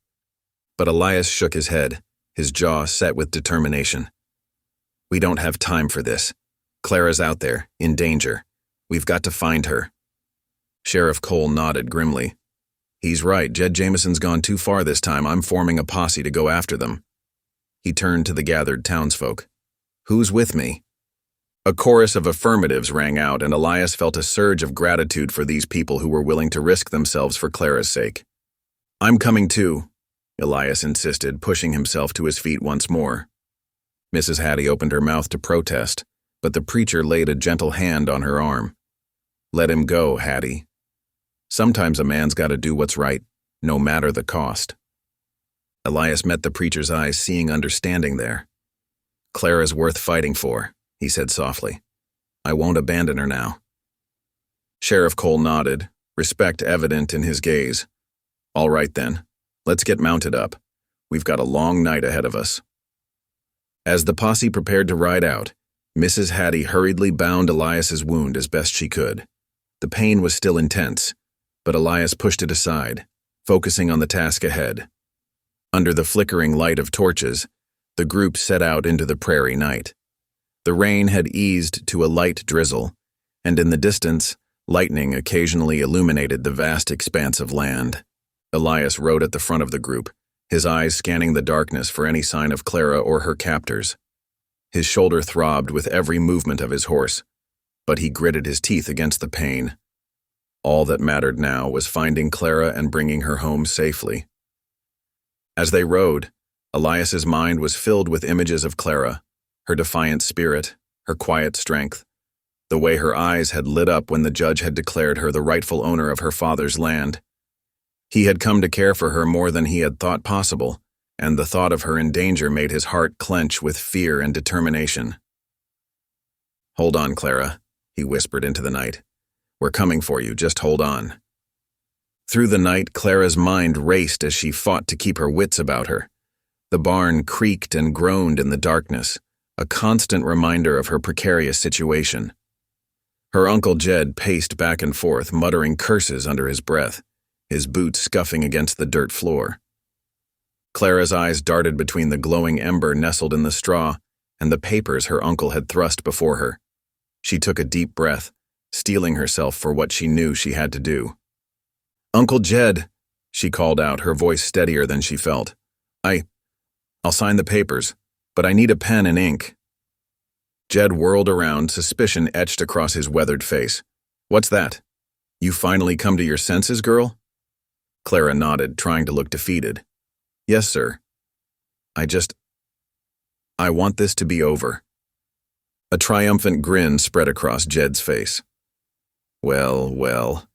But Elias shook his head, his jaw set with determination. "We don't have time for this. Clara's out there, in danger. We've got to find her." Sheriff Cole nodded grimly. "He's right, Jed Jameson's gone too far this time. I'm forming a posse to go after them." He turned to the gathered townsfolk. "Who's with me?" A chorus of affirmatives rang out, and Elias felt a surge of gratitude for these people who were willing to risk themselves for Clara's sake. "I'm coming too," Elias insisted, pushing himself to his feet once more. Mrs. Hattie opened her mouth to protest, but the preacher laid a gentle hand on her arm. "Let him go, Hattie. Sometimes a man's got to do what's right, no matter the cost." Elias met the preacher's eyes, seeing understanding there. "Clara's worth fighting for," he said softly. "I won't abandon her now." Sheriff Cole nodded, respect evident in his gaze. "All right then, let's get mounted up. We've got a long night ahead of us." As the posse prepared to ride out, Mrs. Hattie hurriedly bound Elias's wound as best she could. The pain was still intense, but Elias pushed it aside, focusing on the task ahead. Under the flickering light of torches, the group set out into the prairie night. The rain had eased to a light drizzle, and in the distance, lightning occasionally illuminated the vast expanse of land. Elias rode at the front of the group, his eyes scanning the darkness for any sign of Clara or her captors. His shoulder throbbed with every movement of his horse, but he gritted his teeth against the pain. All that mattered now was finding Clara and bringing her home safely. As they rode, Elias's mind was filled with images of Clara, her defiant spirit, her quiet strength, the way her eyes had lit up when the judge had declared her the rightful owner of her father's land. He had come to care for her more than he had thought possible, and the thought of her in danger made his heart clench with fear and determination. "Hold on, Clara," he whispered into the night. "We're coming for you, just hold on." Through the night, Clara's mind raced as she fought to keep her wits about her. The barn creaked and groaned in the darkness, a constant reminder of her precarious situation. Her Uncle Jed paced back and forth, muttering curses under his breath, his boots scuffing against the dirt floor. Clara's eyes darted between the glowing ember nestled in the straw and the papers her uncle had thrust before her. She took a deep breath, steeling herself for what she knew she had to do. "Uncle Jed," she called out, her voice steadier than she felt. I'll sign the papers, but I need a pen and ink." Jed whirled around, suspicion etched across his weathered face. "What's that? You finally come to your senses, girl?" Clara nodded, trying to look defeated. "Yes, sir. I want this to be over." A triumphant grin spread across Jed's face. Well,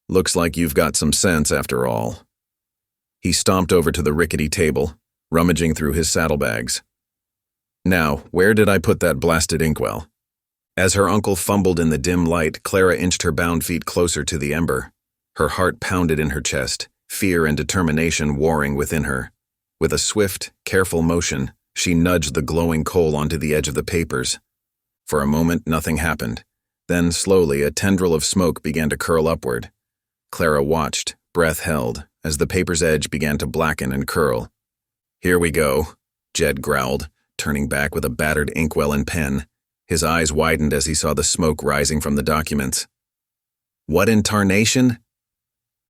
looks like you've got some sense after all." He stomped over to the rickety table, rummaging through his saddlebags. "Now, where did I put that blasted inkwell?" As her uncle fumbled in the dim light, Clara inched her bound feet closer to the ember. Her heart pounded in her chest, fear and determination warring within her. With a swift, careful motion, she nudged the glowing coal onto the edge of the papers. For a moment, nothing happened. Then, slowly, a tendril of smoke began to curl upward. Clara watched, breath held, as the paper's edge began to blacken and curl. "Here we go," Jed growled, turning back with a battered inkwell and pen. His eyes widened as he saw the smoke rising from the documents. "What in tarnation?"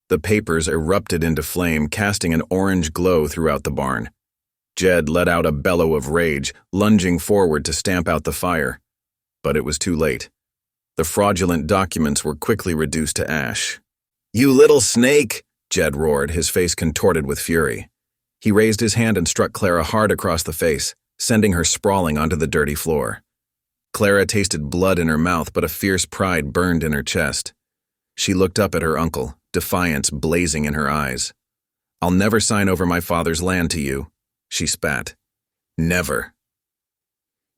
The papers erupted into flame, casting an orange glow throughout the barn. Jed let out a bellow of rage, lunging forward to stamp out the fire. But it was too late. The fraudulent documents were quickly reduced to ash. "You little snake!" Jed roared, his face contorted with fury. He raised his hand and struck Clara hard across the face, sending her sprawling onto the dirty floor. Clara tasted blood in her mouth, but a fierce pride burned in her chest. She looked up at her uncle, defiance blazing in her eyes. "I'll never sign over my father's land to you," she spat. "Never."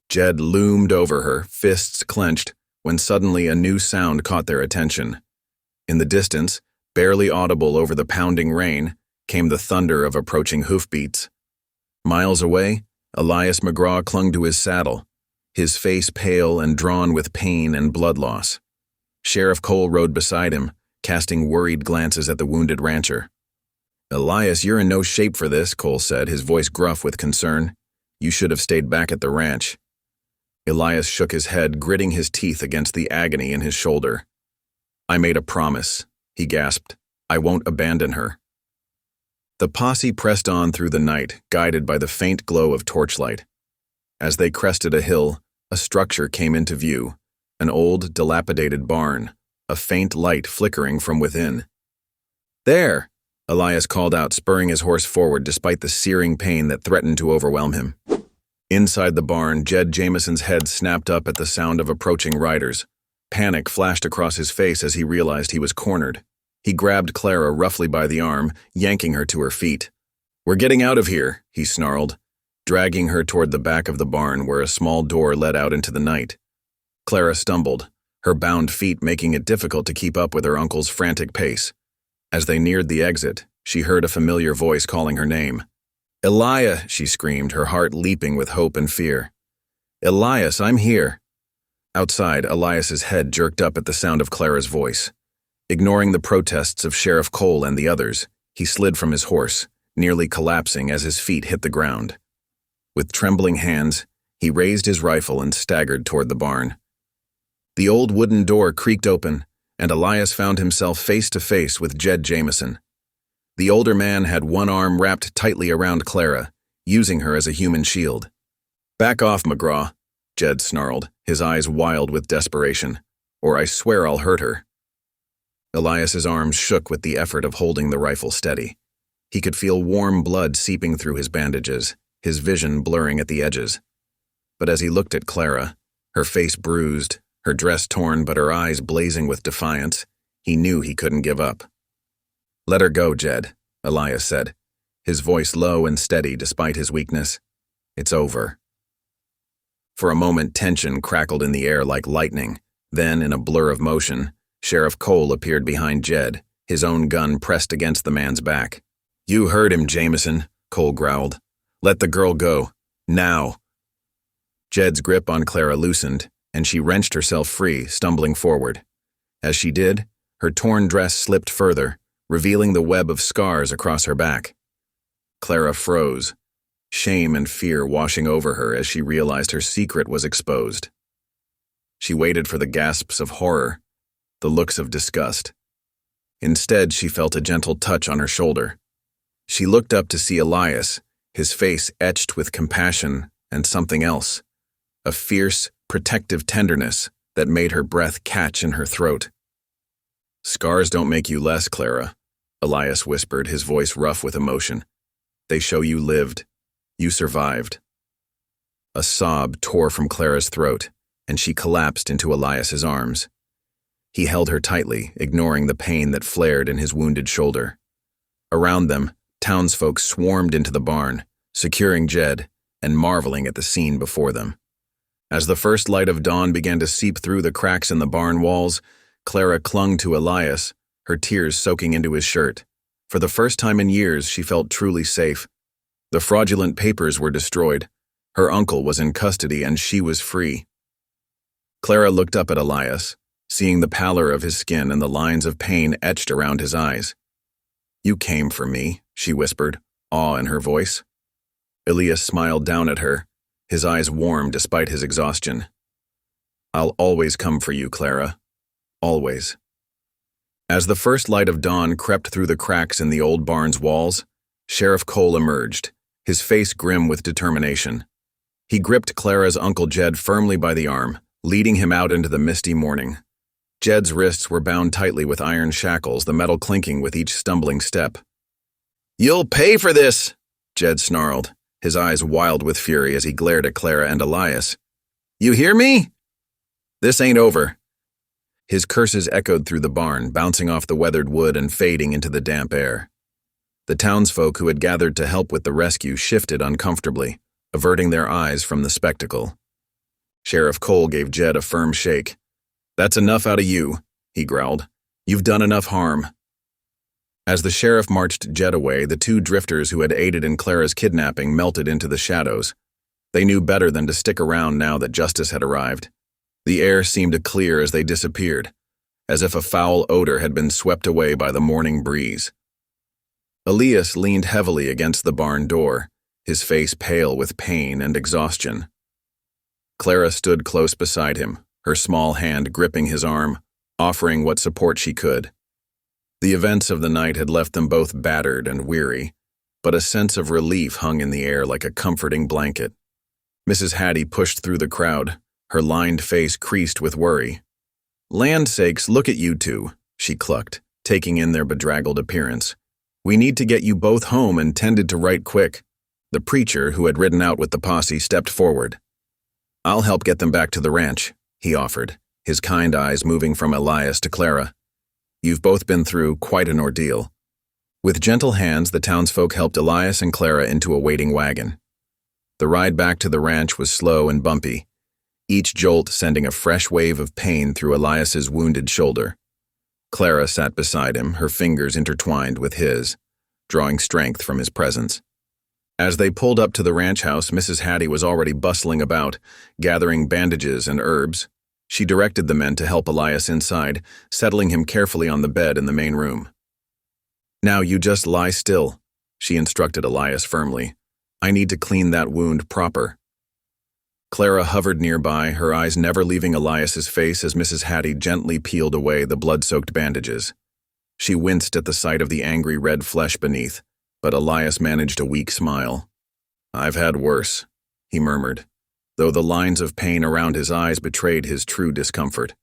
Jed loomed over her, fists clenched, when suddenly a new sound caught their attention. In the distance, barely audible over the pounding rain, came the thunder of approaching hoofbeats. Miles away, Elias McGraw clung to his saddle, his face pale and drawn with pain and blood loss. Sheriff Cole rode beside him, casting worried glances at the wounded rancher. "Elias, you're in no shape for this," Cole said, his voice gruff with concern. "You should have stayed back at the ranch." Elias shook his head, gritting his teeth against the agony in his shoulder. "I made a promise," he gasped. "I won't abandon her." The posse pressed on through the night, guided by the faint glow of torchlight. As they crested a hill, a structure came into view, an old, dilapidated barn, a faint light flickering from within. "There!" Elias called out, spurring his horse forward despite the searing pain that threatened to overwhelm him. Inside the barn, Jed Jamison's head snapped up at the sound of approaching riders. Panic flashed across his face as he realized he was cornered. He grabbed Clara roughly by the arm, yanking her to her feet. "We're getting out of here," he snarled, dragging her toward the back of the barn where a small door led out into the night. Clara stumbled, her bound feet making it difficult to keep up with her uncle's frantic pace. As they neared the exit, she heard a familiar voice calling her name. "Elia," she screamed, her heart leaping with hope and fear. "Elias, I'm here." Outside, Elias's head jerked up at the sound of Clara's voice. Ignoring the protests of Sheriff Cole and the others, He slid from his horse, nearly collapsing as his feet hit the ground. With trembling hands, he raised his rifle and staggered toward the barn. The old wooden door creaked open, and Elias found himself face to face with Jed Jameson. The older man had one arm wrapped tightly around Clara, using her as a human shield. "Back off, McGraw," Jed snarled, his eyes wild with desperation, "or I swear I'll hurt her." Elias's arms shook with the effort of holding the rifle steady. He could feel warm blood seeping through his bandages, his vision blurring at the edges. But as he looked at Clara, her face bruised, her dress torn but her eyes blazing with defiance, he knew he couldn't give up. "Let her go, Jed," Elias said, his voice low and steady despite his weakness. "It's over." For a moment, tension crackled in the air like lightning. Then, in a blur of motion, Sheriff Cole appeared behind Jed, his own gun pressed against the man's back. "You heard him, Jameson," Cole growled. "Let the girl go. Now." Jed's grip on Clara loosened, and she wrenched herself free, stumbling forward. As she did, her torn dress slipped further, revealing the web of scars across her back. Clara froze, shame and fear washing over her as she realized her secret was exposed. She waited for the gasps of horror, the looks of disgust. Instead, she felt a gentle touch on her shoulder. She looked up to see Elias, his face etched with compassion and something else, a fierce, protective tenderness that made her breath catch in her throat. "Scars don't make you less, Clara," Elias whispered, his voice rough with emotion. "They show you lived. You survived." A sob tore from Clara's throat, and she collapsed into Elias's arms. He held her tightly, ignoring the pain that flared in his wounded shoulder. Around them, townsfolk swarmed into the barn, securing Jed and marveling at the scene before them. As the first light of dawn began to seep through the cracks in the barn walls, Clara clung to Elias, her tears soaking into his shirt. For the first time in years, she felt truly safe. The fraudulent papers were destroyed. Her uncle was in custody and she was free. Clara looked up at Elias, seeing the pallor of his skin and the lines of pain etched around his eyes. "You came for me," she whispered, awe in her voice. Elias smiled down at her, his eyes warm despite his exhaustion. "I'll always come for you, Clara. Always." As the first light of dawn crept through the cracks in the old barn's walls, Sheriff Cole emerged, his face grim with determination. He gripped Clara's Uncle Jed firmly by the arm, leading him out into the misty morning. Jed's wrists were bound tightly with iron shackles, the metal clinking with each stumbling step. "You'll pay for this," Jed snarled, his eyes wild with fury as he glared at Clara and Elias. "You hear me? This ain't over." His curses echoed through the barn, bouncing off the weathered wood and fading into the damp air. The townsfolk who had gathered to help with the rescue shifted uncomfortably, averting their eyes from the spectacle. Sheriff Cole gave Jed a firm shake. "That's enough out of you," he growled. "You've done enough harm." As the sheriff marched Jed away, the two drifters who had aided in Clara's kidnapping melted into the shadows. They knew better than to stick around now that justice had arrived. The air seemed to clear as they disappeared, as if a foul odor had been swept away by the morning breeze. Elias leaned heavily against the barn door, his face pale with pain and exhaustion. Clara stood close beside him, her small hand gripping his arm, offering what support she could. The events of the night had left them both battered and weary, but a sense of relief hung in the air like a comforting blanket. Mrs. Hattie pushed through the crowd, her lined face creased with worry. "Land sakes, look at you two," she clucked, taking in their bedraggled appearance. "We need to get you both home and tended to right quick." The preacher, who had ridden out with the posse, stepped forward. "I'll help get them back to the ranch," he offered, his kind eyes moving from Elias to Clara. "You've both been through quite an ordeal." With gentle hands, the townsfolk helped Elias and Clara into a waiting wagon. The ride back to the ranch was slow and bumpy, each jolt sending a fresh wave of pain through Elias's wounded shoulder. Clara sat beside him, her fingers intertwined with his, drawing strength from his presence. As they pulled up to the ranch house, Mrs. Hattie was already bustling about, gathering bandages and herbs. She directed the men to help Elias inside, settling him carefully on the bed in the main room. "Now you just lie still," she instructed Elias firmly. "I need to clean that wound proper." Clara hovered nearby, her eyes never leaving Elias's face as Mrs. Hattie gently peeled away the blood-soaked bandages. She winced at the sight of the angry red flesh beneath, but Elias managed a weak smile. "I've had worse," he murmured, though the lines of pain around his eyes betrayed his true discomfort.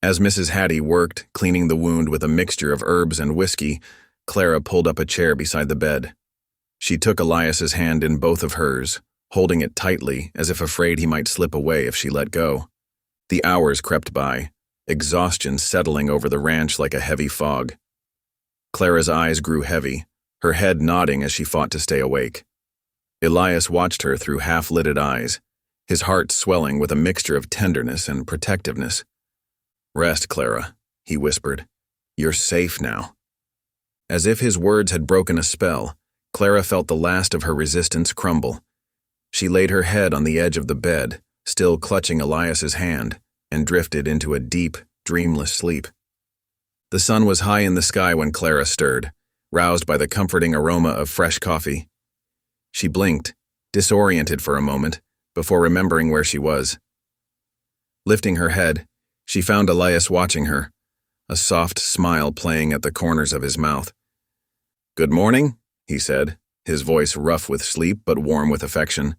As Mrs. Hattie worked, cleaning the wound with a mixture of herbs and whiskey, Clara pulled up a chair beside the bed. She took Elias's hand in both of hers, holding it tightly as if afraid he might slip away if she let go. The hours crept by, exhaustion settling over the ranch like a heavy fog. Clara's eyes grew heavy, her head nodding as she fought to stay awake. Elias watched her through half-lidded eyes, his heart swelling with a mixture of tenderness and protectiveness. "Rest, Clara," he whispered. "You're safe now." As if his words had broken a spell, Clara felt the last of her resistance crumble. She laid her head on the edge of the bed, still clutching Elias's hand, and drifted into a deep, dreamless sleep. The sun was high in the sky when Clara stirred, roused by the comforting aroma of fresh coffee. She blinked, disoriented for a moment, before remembering where she was. Lifting her head, she found Elias watching her, a soft smile playing at the corners of his mouth. "Good morning," he said, his voice rough with sleep but warm with affection.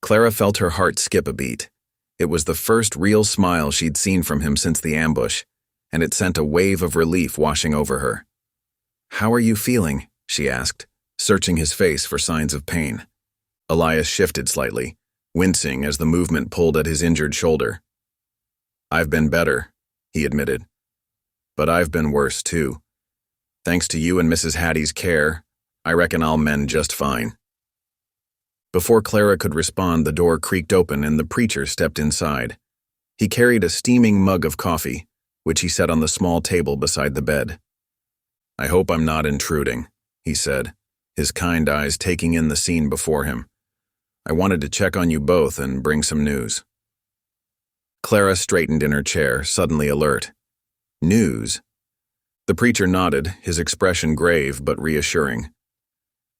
Clara felt her heart skip a beat. It was the first real smile she'd seen from him since the ambush, and it sent a wave of relief washing over her. "How are you feeling?" she asked, searching his face for signs of pain. Elias shifted slightly, wincing as the movement pulled at his injured shoulder. "I've been better," he admitted. "But I've been worse, too. Thanks to you and Mrs. Hattie's care, I reckon I'll mend just fine." Before Clara could respond, the door creaked open and the preacher stepped inside. He carried a steaming mug of coffee, which he set on the small table beside the bed. "I hope I'm not intruding," he said, his kind eyes taking in the scene before him. "I wanted to check on you both and bring some news." Clara straightened in her chair, suddenly alert. "News?" The preacher nodded, his expression grave but reassuring.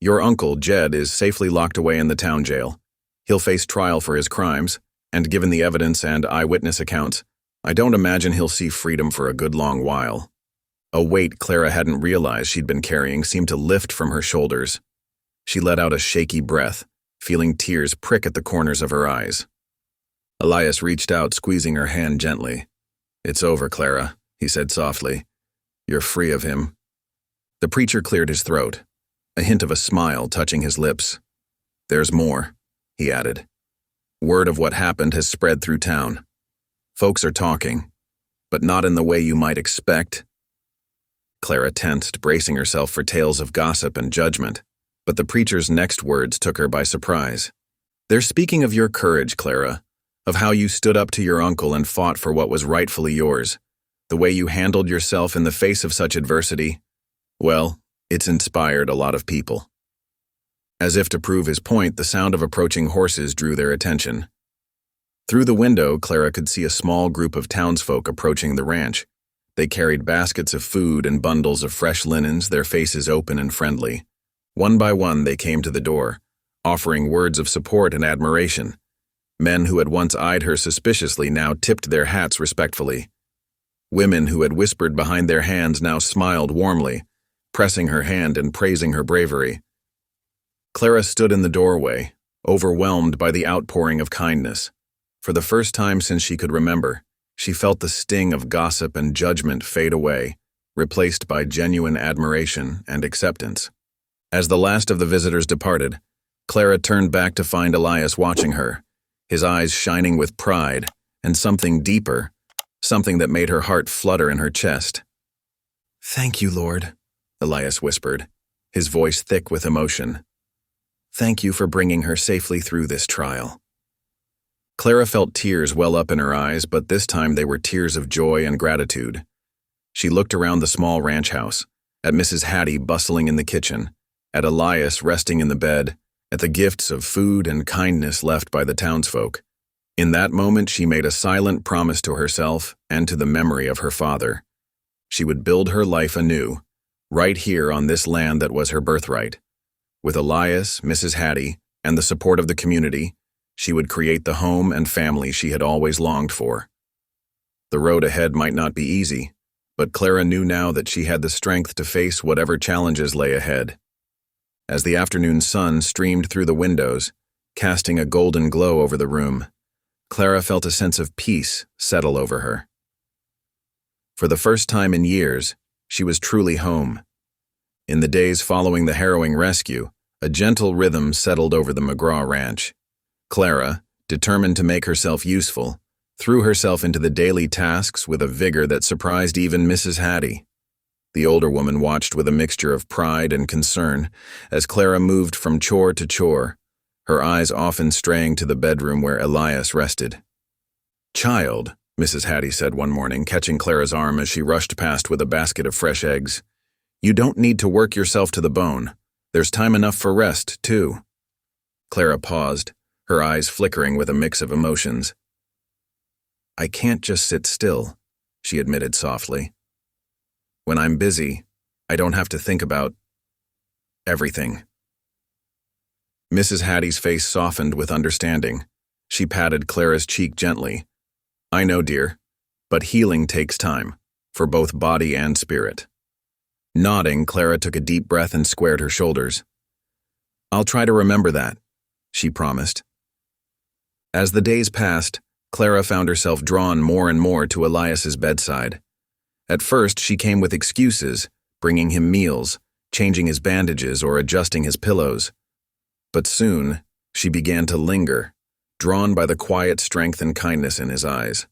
"Your uncle, Jed, is safely locked away in the town jail. He'll face trial for his crimes, and given the evidence and eyewitness accounts, I don't imagine he'll see freedom for a good long while." A weight Clara hadn't realized she'd been carrying seemed to lift from her shoulders. She let out a shaky breath, feeling tears prick at the corners of her eyes. Elias reached out, squeezing her hand gently. "It's over, Clara," he said softly. "You're free of him." The preacher cleared his throat, a hint of a smile touching his lips. "There's more," he added. "Word of what happened has spread through town. Folks are talking, but not in the way you might expect." Clara tensed, bracing herself for tales of gossip and judgment, but the preacher's next words took her by surprise. "They're speaking of your courage, Clara, of how you stood up to your uncle and fought for what was rightfully yours, the way you handled yourself in the face of such adversity. Well, it's inspired a lot of people." As if to prove his point, the sound of approaching horses drew their attention. Through the window, Clara could see a small group of townsfolk approaching the ranch. They carried baskets of food and bundles of fresh linens, their faces open and friendly. One by one, they came to the door, offering words of support and admiration. Men who had once eyed her suspiciously now tipped their hats respectfully. Women who had whispered behind their hands now smiled warmly, pressing her hand and praising her bravery. Clara stood in the doorway, overwhelmed by the outpouring of kindness. For the first time since she could remember, she felt the sting of gossip and judgment fade away, replaced by genuine admiration and acceptance. As the last of the visitors departed, Clara turned back to find Elias watching her, his eyes shining with pride and something deeper, something that made her heart flutter in her chest. "Thank you, Lord," Elias whispered, his voice thick with emotion. "Thank you for bringing her safely through this trial." Clara felt tears well up in her eyes, but this time they were tears of joy and gratitude. She looked around the small ranch house, at Mrs. Hattie bustling in the kitchen, at Elias resting in the bed, at the gifts of food and kindness left by the townsfolk. In that moment, she made a silent promise to herself and to the memory of her father. She would build her life anew, right here on this land that was her birthright. With Elias, Mrs. Hattie, and the support of the community, she would create the home and family she had always longed for. The road ahead might not be easy, but Clara knew now that she had the strength to face whatever challenges lay ahead. As the afternoon sun streamed through the windows, casting a golden glow over the room, Clara felt a sense of peace settle over her. For the first time in years, she was truly home. In the days following the harrowing rescue, a gentle rhythm settled over the McGraw ranch. Clara, determined to make herself useful, threw herself into the daily tasks with a vigor that surprised even Mrs. Hattie. The older woman watched with a mixture of pride and concern as Clara moved from chore to chore, her eyes often straying to the bedroom where Elias rested. "Child," Mrs. Hattie said one morning, catching Clara's arm as she rushed past with a basket of fresh eggs, "you don't need to work yourself to the bone. There's time enough for rest, too." Clara paused, her eyes flickering with a mix of emotions. "I can't just sit still," she admitted softly. "When I'm busy, I don't have to think about everything." Mrs. Hattie's face softened with understanding. She patted Clara's cheek gently. "I know, dear, but healing takes time, for both body and spirit." Nodding, Clara took a deep breath and squared her shoulders. "I'll try to remember that," she promised. As the days passed, Clara found herself drawn more and more to Elias's bedside. At first, she came with excuses, bringing him meals, changing his bandages, or adjusting his pillows. But soon, she began to linger, drawn by the quiet strength and kindness in his eyes.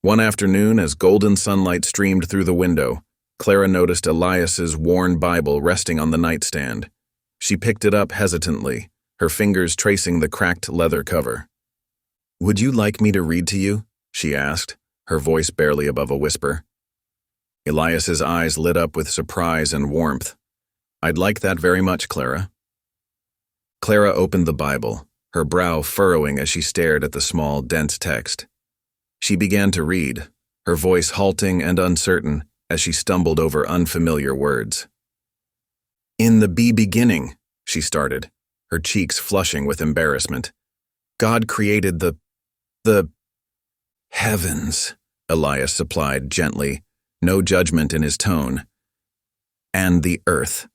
One afternoon, as golden sunlight streamed through the window, Clara noticed Elias's worn Bible resting on the nightstand. She picked it up hesitantly, her fingers tracing the cracked leather cover. "Would you like me to read to you?" she asked, her voice barely above a whisper. Elias's eyes lit up with surprise and warmth. "I'd like that very much, Clara." Clara opened the Bible, her brow furrowing as she stared at the small, dense text. She began to read, her voice halting and uncertain as she stumbled over unfamiliar words. "In the beginning," she started, her cheeks flushing with embarrassment. "God created the heavens," Elias supplied gently, no judgment in his tone, "and the earth."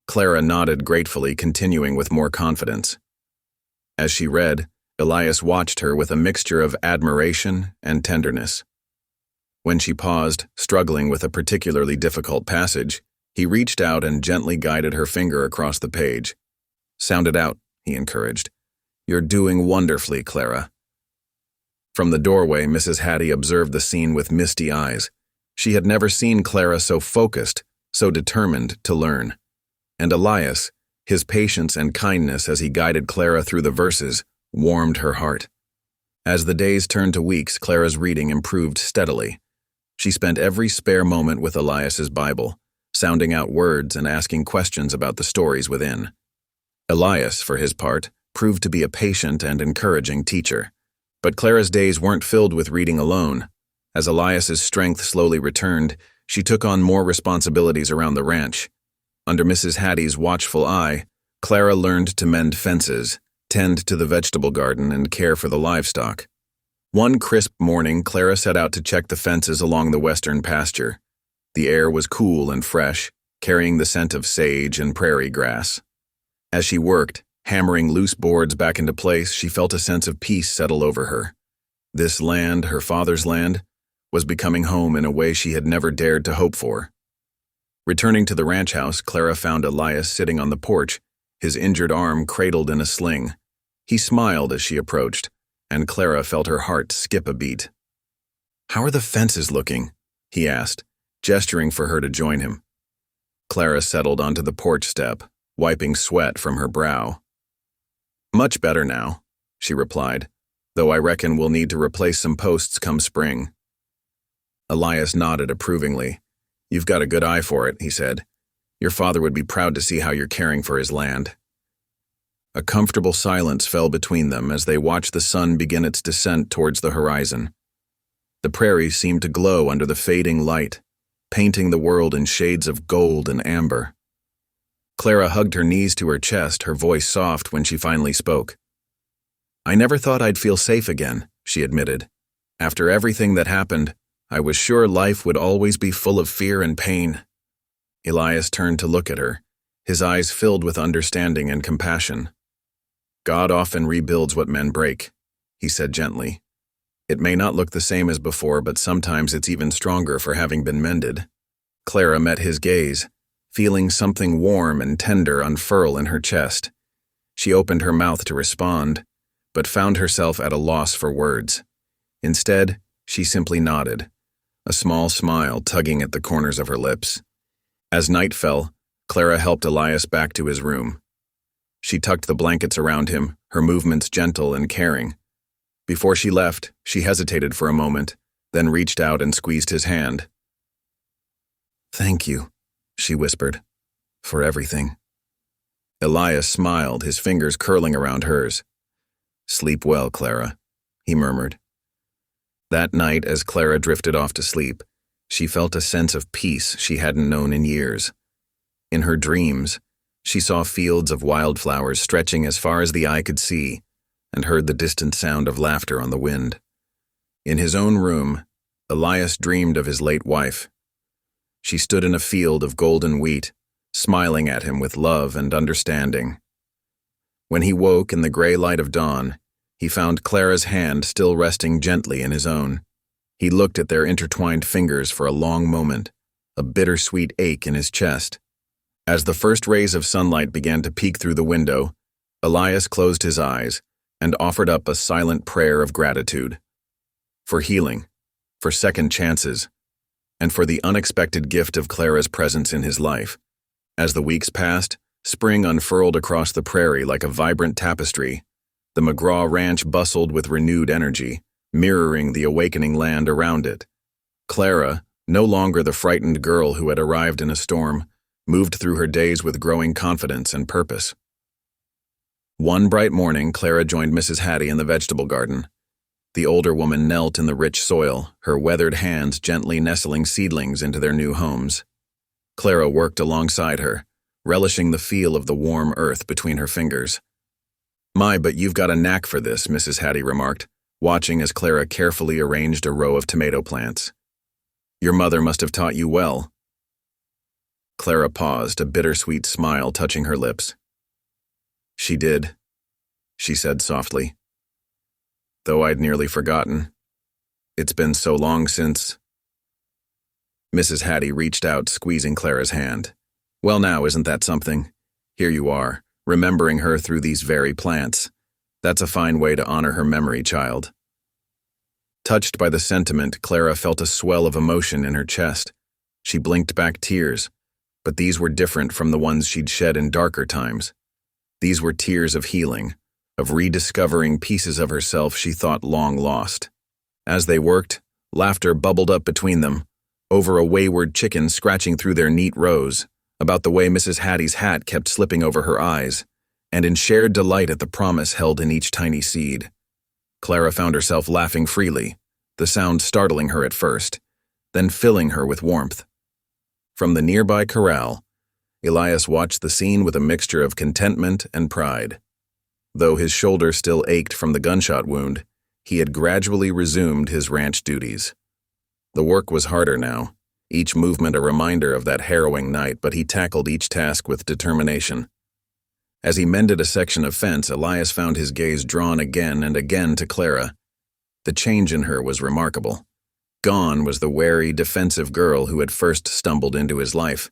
Clara nodded gratefully, continuing with more confidence. As she read, Elias watched her with a mixture of admiration and tenderness. When she paused, struggling with a particularly difficult passage, he reached out and gently guided her finger across the page. "Sound it out," he encouraged. "You're doing wonderfully, Clara." From the doorway, Mrs. Hattie observed the scene with misty eyes. She had never seen Clara so focused, so determined to learn. And Elias, his patience and kindness as he guided Clara through the verses, warmed her heart. As the days turned to weeks, Clara's reading improved steadily. She spent every spare moment with Elias's Bible, sounding out words and asking questions about the stories within. Elias, for his part, proved to be a patient and encouraging teacher. But Clara's days weren't filled with reading alone. As Elias's strength slowly returned, she took on more responsibilities around the ranch. Under Mrs. Hattie's watchful eye, Clara learned to mend fences, tend to the vegetable garden, and care for the livestock. One crisp morning, Clara set out to check the fences along the western pasture. The air was cool and fresh, carrying the scent of sage and prairie grass. As she worked, hammering loose boards back into place, she felt a sense of peace settle over her. This land, her father's land, was becoming home in a way she had never dared to hope for. Returning to the ranch house, Clara found Elias sitting on the porch, his injured arm cradled in a sling. He smiled as she approached, and Clara felt her heart skip a beat. "How are the fences looking?" he asked, gesturing for her to join him. Clara settled onto the porch step, wiping sweat from her brow. "Much better now," she replied, "though I reckon we'll need to replace some posts come spring." Elias nodded approvingly. "You've got a good eye for it," he said. "Your father would be proud to see how you're caring for his land." A comfortable silence fell between them as they watched the sun begin its descent towards the horizon. The prairies seemed to glow under the fading light, painting the world in shades of gold and amber. Clara hugged her knees to her chest, her voice soft when she finally spoke. "I never thought I'd feel safe again," she admitted. "After everything that happened, I was sure life would always be full of fear and pain." Elias turned to look at her, his eyes filled with understanding and compassion. "God often rebuilds what men break," he said gently. "It may not look the same as before, but sometimes it's even stronger for having been mended." Clara met his gaze, feeling something warm and tender unfurl in her chest. She opened her mouth to respond, but found herself at a loss for words. Instead, she simply nodded, a small smile tugging at the corners of her lips. As night fell, Clara helped Elias back to his room. She tucked the blankets around him, her movements gentle and caring. Before she left, she hesitated for a moment, then reached out and squeezed his hand. "Thank you," she whispered, "for everything." Elias smiled, his fingers curling around hers. "Sleep well, Clara," he murmured. That night, as Clara drifted off to sleep, she felt a sense of peace she hadn't known in years. In her dreams, she saw fields of wildflowers stretching as far as the eye could see, and heard the distant sound of laughter on the wind. In his own room, Elias dreamed of his late wife. She stood in a field of golden wheat, smiling at him with love and understanding. When he woke in the gray light of dawn, he found Clara's hand still resting gently in his own. He looked at their intertwined fingers for a long moment, a bittersweet ache in his chest. As the first rays of sunlight began to peek through the window, Elias closed his eyes and offered up a silent prayer of gratitude. For healing, for second chances, and for the unexpected gift of Clara's presence in his life. As the weeks passed, spring unfurled across the prairie like a vibrant tapestry. The McGraw Ranch bustled with renewed energy, mirroring the awakening land around it. Clara, no longer the frightened girl who had arrived in a storm, moved through her days with growing confidence and purpose. One bright morning, Clara joined Mrs. Hattie in the vegetable garden. The older woman knelt in the rich soil, her weathered hands gently nestling seedlings into their new homes. Clara worked alongside her, relishing the feel of the warm earth between her fingers. "My, but you've got a knack for this," Mrs. Hattie remarked, watching as Clara carefully arranged a row of tomato plants. "Your mother must have taught you well." Clara paused, a bittersweet smile touching her lips. "She did," she said softly. "Though I'd nearly forgotten. It's been so long since—" Mrs. Hattie reached out, squeezing Clara's hand. "Well now, isn't that something? Here you are, remembering her through these very plants. That's a fine way to honor her memory, child." Touched by the sentiment, Clara felt a swell of emotion in her chest. She blinked back tears, but these were different from the ones she'd shed in darker times. These were tears of healing, of rediscovering pieces of herself she thought long lost. As they worked, laughter bubbled up between them, over a wayward chicken scratching through their neat rows, about the way Mrs. Hattie's hat kept slipping over her eyes, and in shared delight at the promise held in each tiny seed. Clara found herself laughing freely, the sound startling her at first, then filling her with warmth. From the nearby corral, Elias watched the scene with a mixture of contentment and pride. Though his shoulder still ached from the gunshot wound, he had gradually resumed his ranch duties. The work was harder now, each movement a reminder of that harrowing night, but he tackled each task with determination. As he mended a section of fence, Elias found his gaze drawn again and again to Clara. The change in her was remarkable. Gone was the wary, defensive girl who had first stumbled into his life.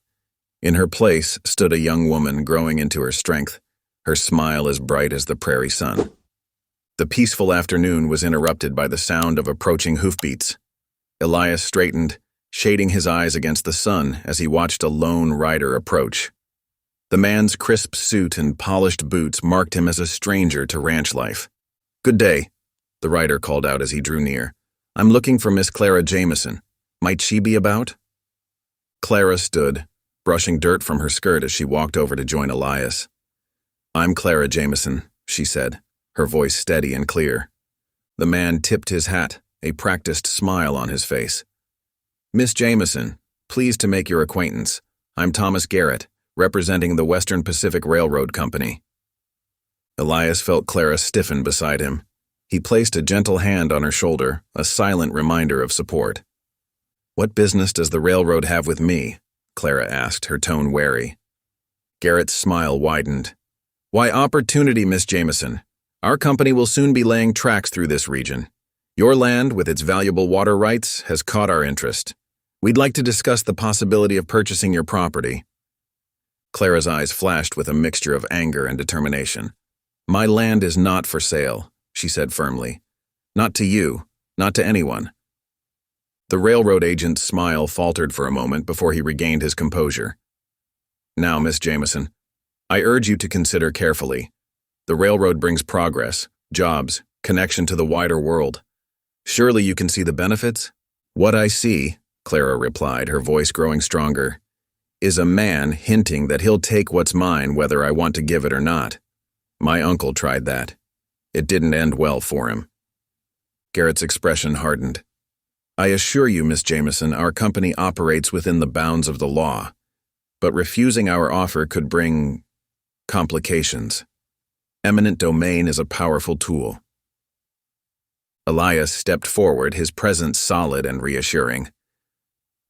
In her place stood a young woman growing into her strength, her smile as bright as the prairie sun. The peaceful afternoon was interrupted by the sound of approaching hoofbeats. Elias straightened, shading his eyes against the sun as he watched a lone rider approach. The man's crisp suit and polished boots marked him as a stranger to ranch life. "Good day," the rider called out as he drew near. "I'm looking for Miss Clara Jameson. Might she be about?" Clara stood, brushing dirt from her skirt as she walked over to join Elias. "I'm Clara Jameson," she said, her voice steady and clear. The man tipped his hat, a practiced smile on his face. "Miss Jameson, Pleased to make your acquaintance. I'm Thomas Garrett, representing the Western Pacific Railroad Company. Elias felt Clara stiffen beside him. He placed a gentle hand on her shoulder, a silent reminder of support. "What business does the railroad have with me?" Clara asked, her tone wary. Garrett's smile widened. "Why, opportunity, Miss Jameson. Our company will soon be laying tracks through this region. Your land, with its valuable water rights, has caught our interest. We'd like to discuss the possibility of purchasing your property." Clara's eyes flashed with a mixture of anger and determination. "My land is not for sale," she said firmly. "Not to you, not to anyone." The railroad agent's smile faltered for a moment before he regained his composure. "Now, Miss Jameson, I urge you to consider carefully. The railroad brings progress, jobs, connection to the wider world. Surely you can see the benefits?" "What I see," Clara replied, her voice growing stronger, "is a man hinting that he'll take what's mine whether I want to give it or not. My uncle tried that. It didn't end well for him." Garrett's expression hardened. "I assure you, Miss Jameson, our company operates within the bounds of the law, but refusing our offer could bring complications. Eminent domain is a powerful tool." Elias stepped forward, his presence solid and reassuring.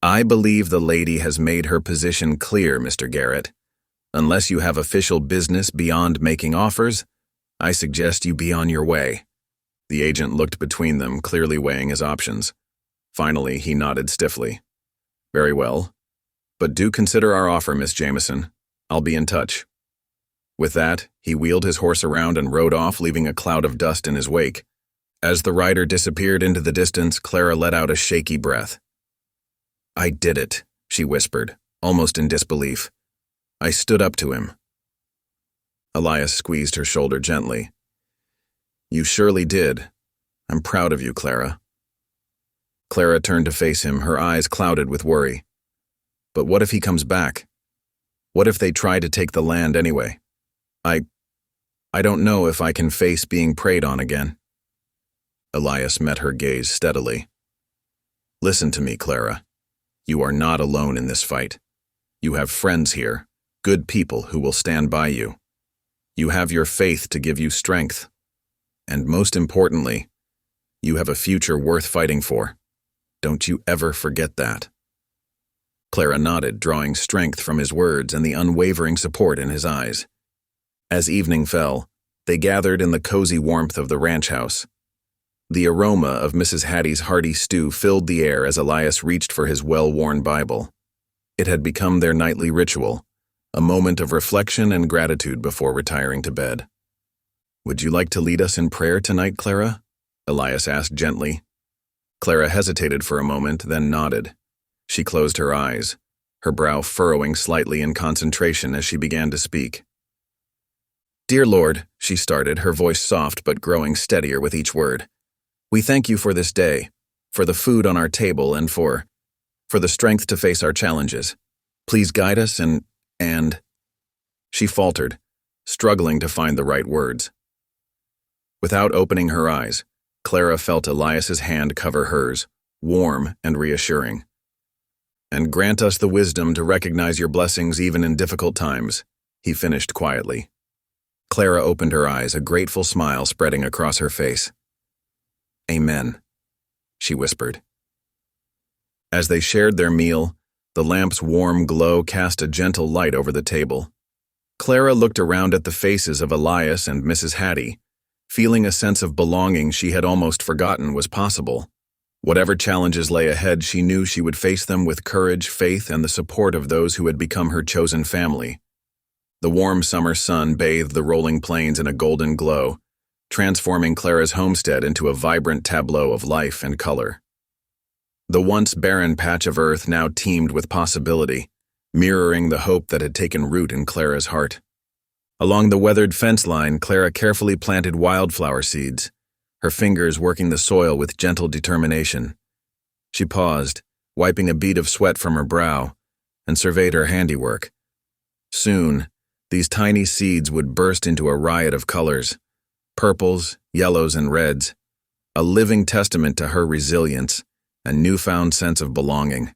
"I believe the lady has made her position clear, Mr. Garrett. Unless you have official business beyond making offers, I suggest you be on your way." The agent looked between them, clearly weighing his options. Finally, he nodded stiffly. "Very well. But do consider our offer, Miss Jameson. I'll be in touch." With that, he wheeled his horse around and rode off, leaving a cloud of dust in his wake. As the rider disappeared into the distance, Clara let out a shaky breath. "I did it," she whispered, almost in disbelief. "I stood up to him." Elias squeezed her shoulder gently. "You surely did. I'm proud of you, Clara." Clara turned to face him, her eyes clouded with worry. "But what if he comes back? What if they try to take the land anyway? I don't know if I can face being preyed on again." Elias met her gaze steadily. "Listen to me, Clara. You are not alone in this fight. You have friends here, good people who will stand by you. You have your faith to give you strength. And most importantly, you have a future worth fighting for. Don't you ever forget that." Clara nodded, drawing strength from his words and the unwavering support in his eyes. As evening fell, they gathered in the cozy warmth of the ranch house. The aroma of Mrs. Hattie's hearty stew filled the air as Elias reached for his well-worn Bible. It had become their nightly ritual, a moment of reflection and gratitude before retiring to bed. "Would you like to lead us in prayer tonight, Clara?" Elias asked gently. Clara hesitated for a moment, then nodded. She closed her eyes, her brow furrowing slightly in concentration as she began to speak. "Dear Lord," she started, her voice soft but growing steadier with each word, "we thank you for this day, for the food on our table, and for the strength to face our challenges. Please guide us and—" She faltered, struggling to find the right words. Without opening her eyes, Clara felt Elias's hand cover hers, warm and reassuring. "And grant us the wisdom to recognize your blessings even in difficult times," he finished quietly. Clara opened her eyes, a grateful smile spreading across her face. "Amen," she whispered. As they shared their meal, the lamp's warm glow cast a gentle light over the table. Clara looked around at the faces of Elias and Mrs. Hattie, feeling a sense of belonging she had almost forgotten was possible. Whatever challenges lay ahead, she knew she would face them with courage, faith, and the support of those who had become her chosen family. The warm summer sun bathed the rolling plains in a golden glow, transforming Clara's homestead into a vibrant tableau of life and color. The once barren patch of earth now teemed with possibility, mirroring the hope that had taken root in Clara's heart. Along the weathered fence line, Clara carefully planted wildflower seeds, her fingers working the soil with gentle determination. She paused, wiping a bead of sweat from her brow, and surveyed her handiwork. Soon, these tiny seeds would burst into a riot of colors, purples, yellows, and reds, a living testament to her resilience and newfound sense of belonging.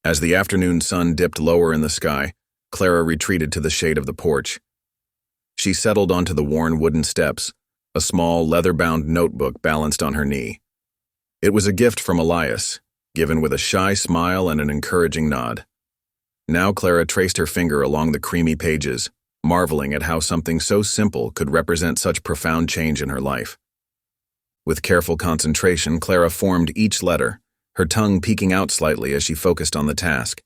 As the afternoon sun dipped lower in the sky, Clara retreated to the shade of the porch. She settled onto the worn wooden steps, a small, leather-bound notebook balanced on her knee. It was a gift from Elias, given with a shy smile and an encouraging nod. Now Clara traced her finger along the creamy pages, marveling at how something so simple could represent such profound change in her life. With careful concentration, Clara formed each letter, her tongue peeking out slightly as she focused on the task.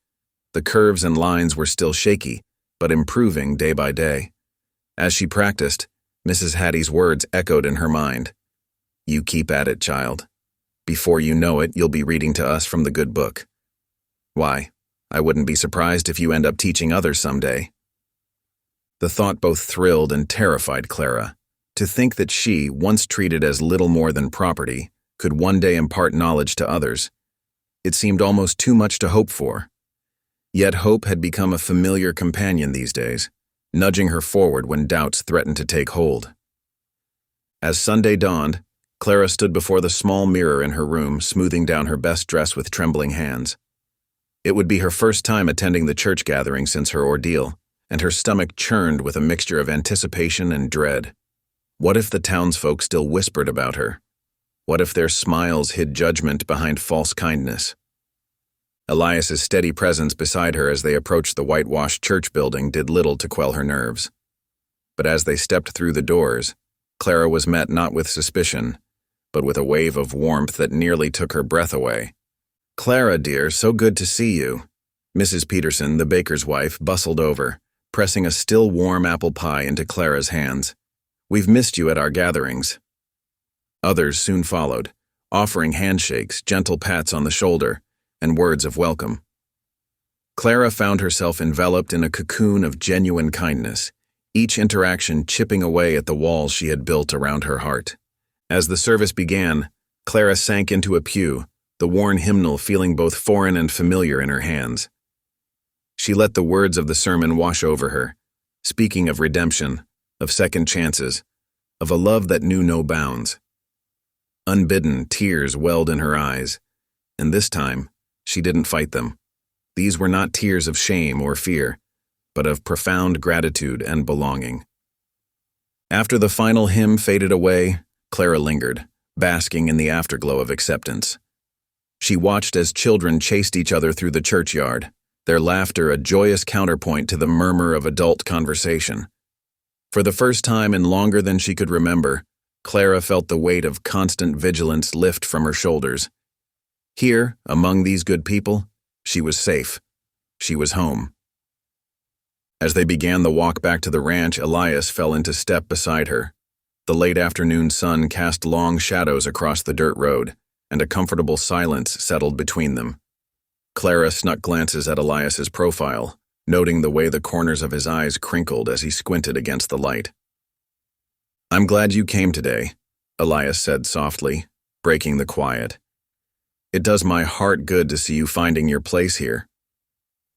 The curves and lines were still shaky, but improving day by day. As she practiced, Mrs. Hattie's words echoed in her mind. "You keep at it, child. Before you know it, you'll be reading to us from the good book. Why, I wouldn't be surprised if you end up teaching others someday." The thought both thrilled and terrified Clara. To think that she, once treated as little more than property, could one day impart knowledge to others. It seemed almost too much to hope for. Yet hope had become a familiar companion these days, nudging her forward when doubts threatened to take hold. As Sunday dawned, Clara stood before the small mirror in her room, smoothing down her best dress with trembling hands. It would be her first time attending the church gathering since her ordeal, and her stomach churned with a mixture of anticipation and dread. What if the townsfolk still whispered about her? What if their smiles hid judgment behind false kindness? Elias's steady presence beside her as they approached the whitewashed church building did little to quell her nerves. But as they stepped through the doors, Clara was met not with suspicion, but with a wave of warmth that nearly took her breath away. "Clara, dear, so good to see you." Mrs. Peterson, the baker's wife, bustled over, pressing a still warm apple pie into Clara's hands. "We've missed you at our gatherings." Others soon followed, offering handshakes, gentle pats on the shoulder, and words of welcome. Clara found herself enveloped in a cocoon of genuine kindness, each interaction chipping away at the walls she had built around her heart. As the service began, Clara sank into a pew, the worn hymnal feeling both foreign and familiar in her hands. She let the words of the sermon wash over her, speaking of redemption, of second chances, of a love that knew no bounds. Unbidden, tears welled in her eyes, and this time, she didn't fight them. These were not tears of shame or fear, but of profound gratitude and belonging. After the final hymn faded away, Clara lingered, basking in the afterglow of acceptance. She watched as children chased each other through the churchyard, their laughter a joyous counterpoint to the murmur of adult conversation. For the first time in longer than she could remember, Clara felt the weight of constant vigilance lift from her shoulders. Here, among these good people, she was safe. She was home. As they began the walk back to the ranch, Elias fell into step beside her. The late afternoon sun cast long shadows across the dirt road, and a comfortable silence settled between them. Clara snuck glances at Elias's profile, noting the way the corners of his eyes crinkled as he squinted against the light. "I'm glad you came today," Elias said softly, breaking the quiet. "It does my heart good to see you finding your place here."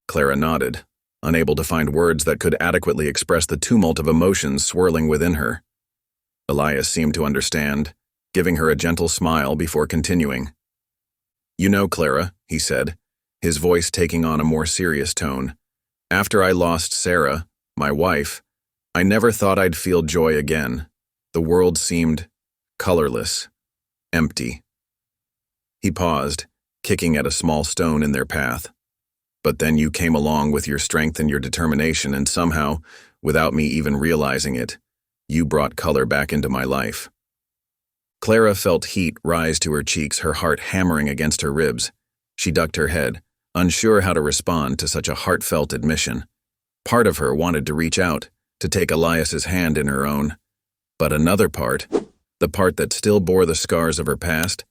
Clara nodded, unable to find words that could adequately express the tumult of emotions swirling within her. Elias seemed to understand, giving her a gentle smile before continuing. "You know, Clara," he said, his voice taking on a more serious tone, "after I lost Sarah, my wife, I never thought I'd feel joy again. The world seemed colorless, empty." He paused, kicking at a small stone in their path. "But then you came along with your strength and your determination, and somehow, without me even realizing it, you brought color back into my life." Clara felt heat rise to her cheeks, her heart hammering against her ribs. She ducked her head, unsure how to respond to such a heartfelt admission. Part of her wanted to reach out, to take Elias's hand in her own. But another part, the part that still bore the scars of her past,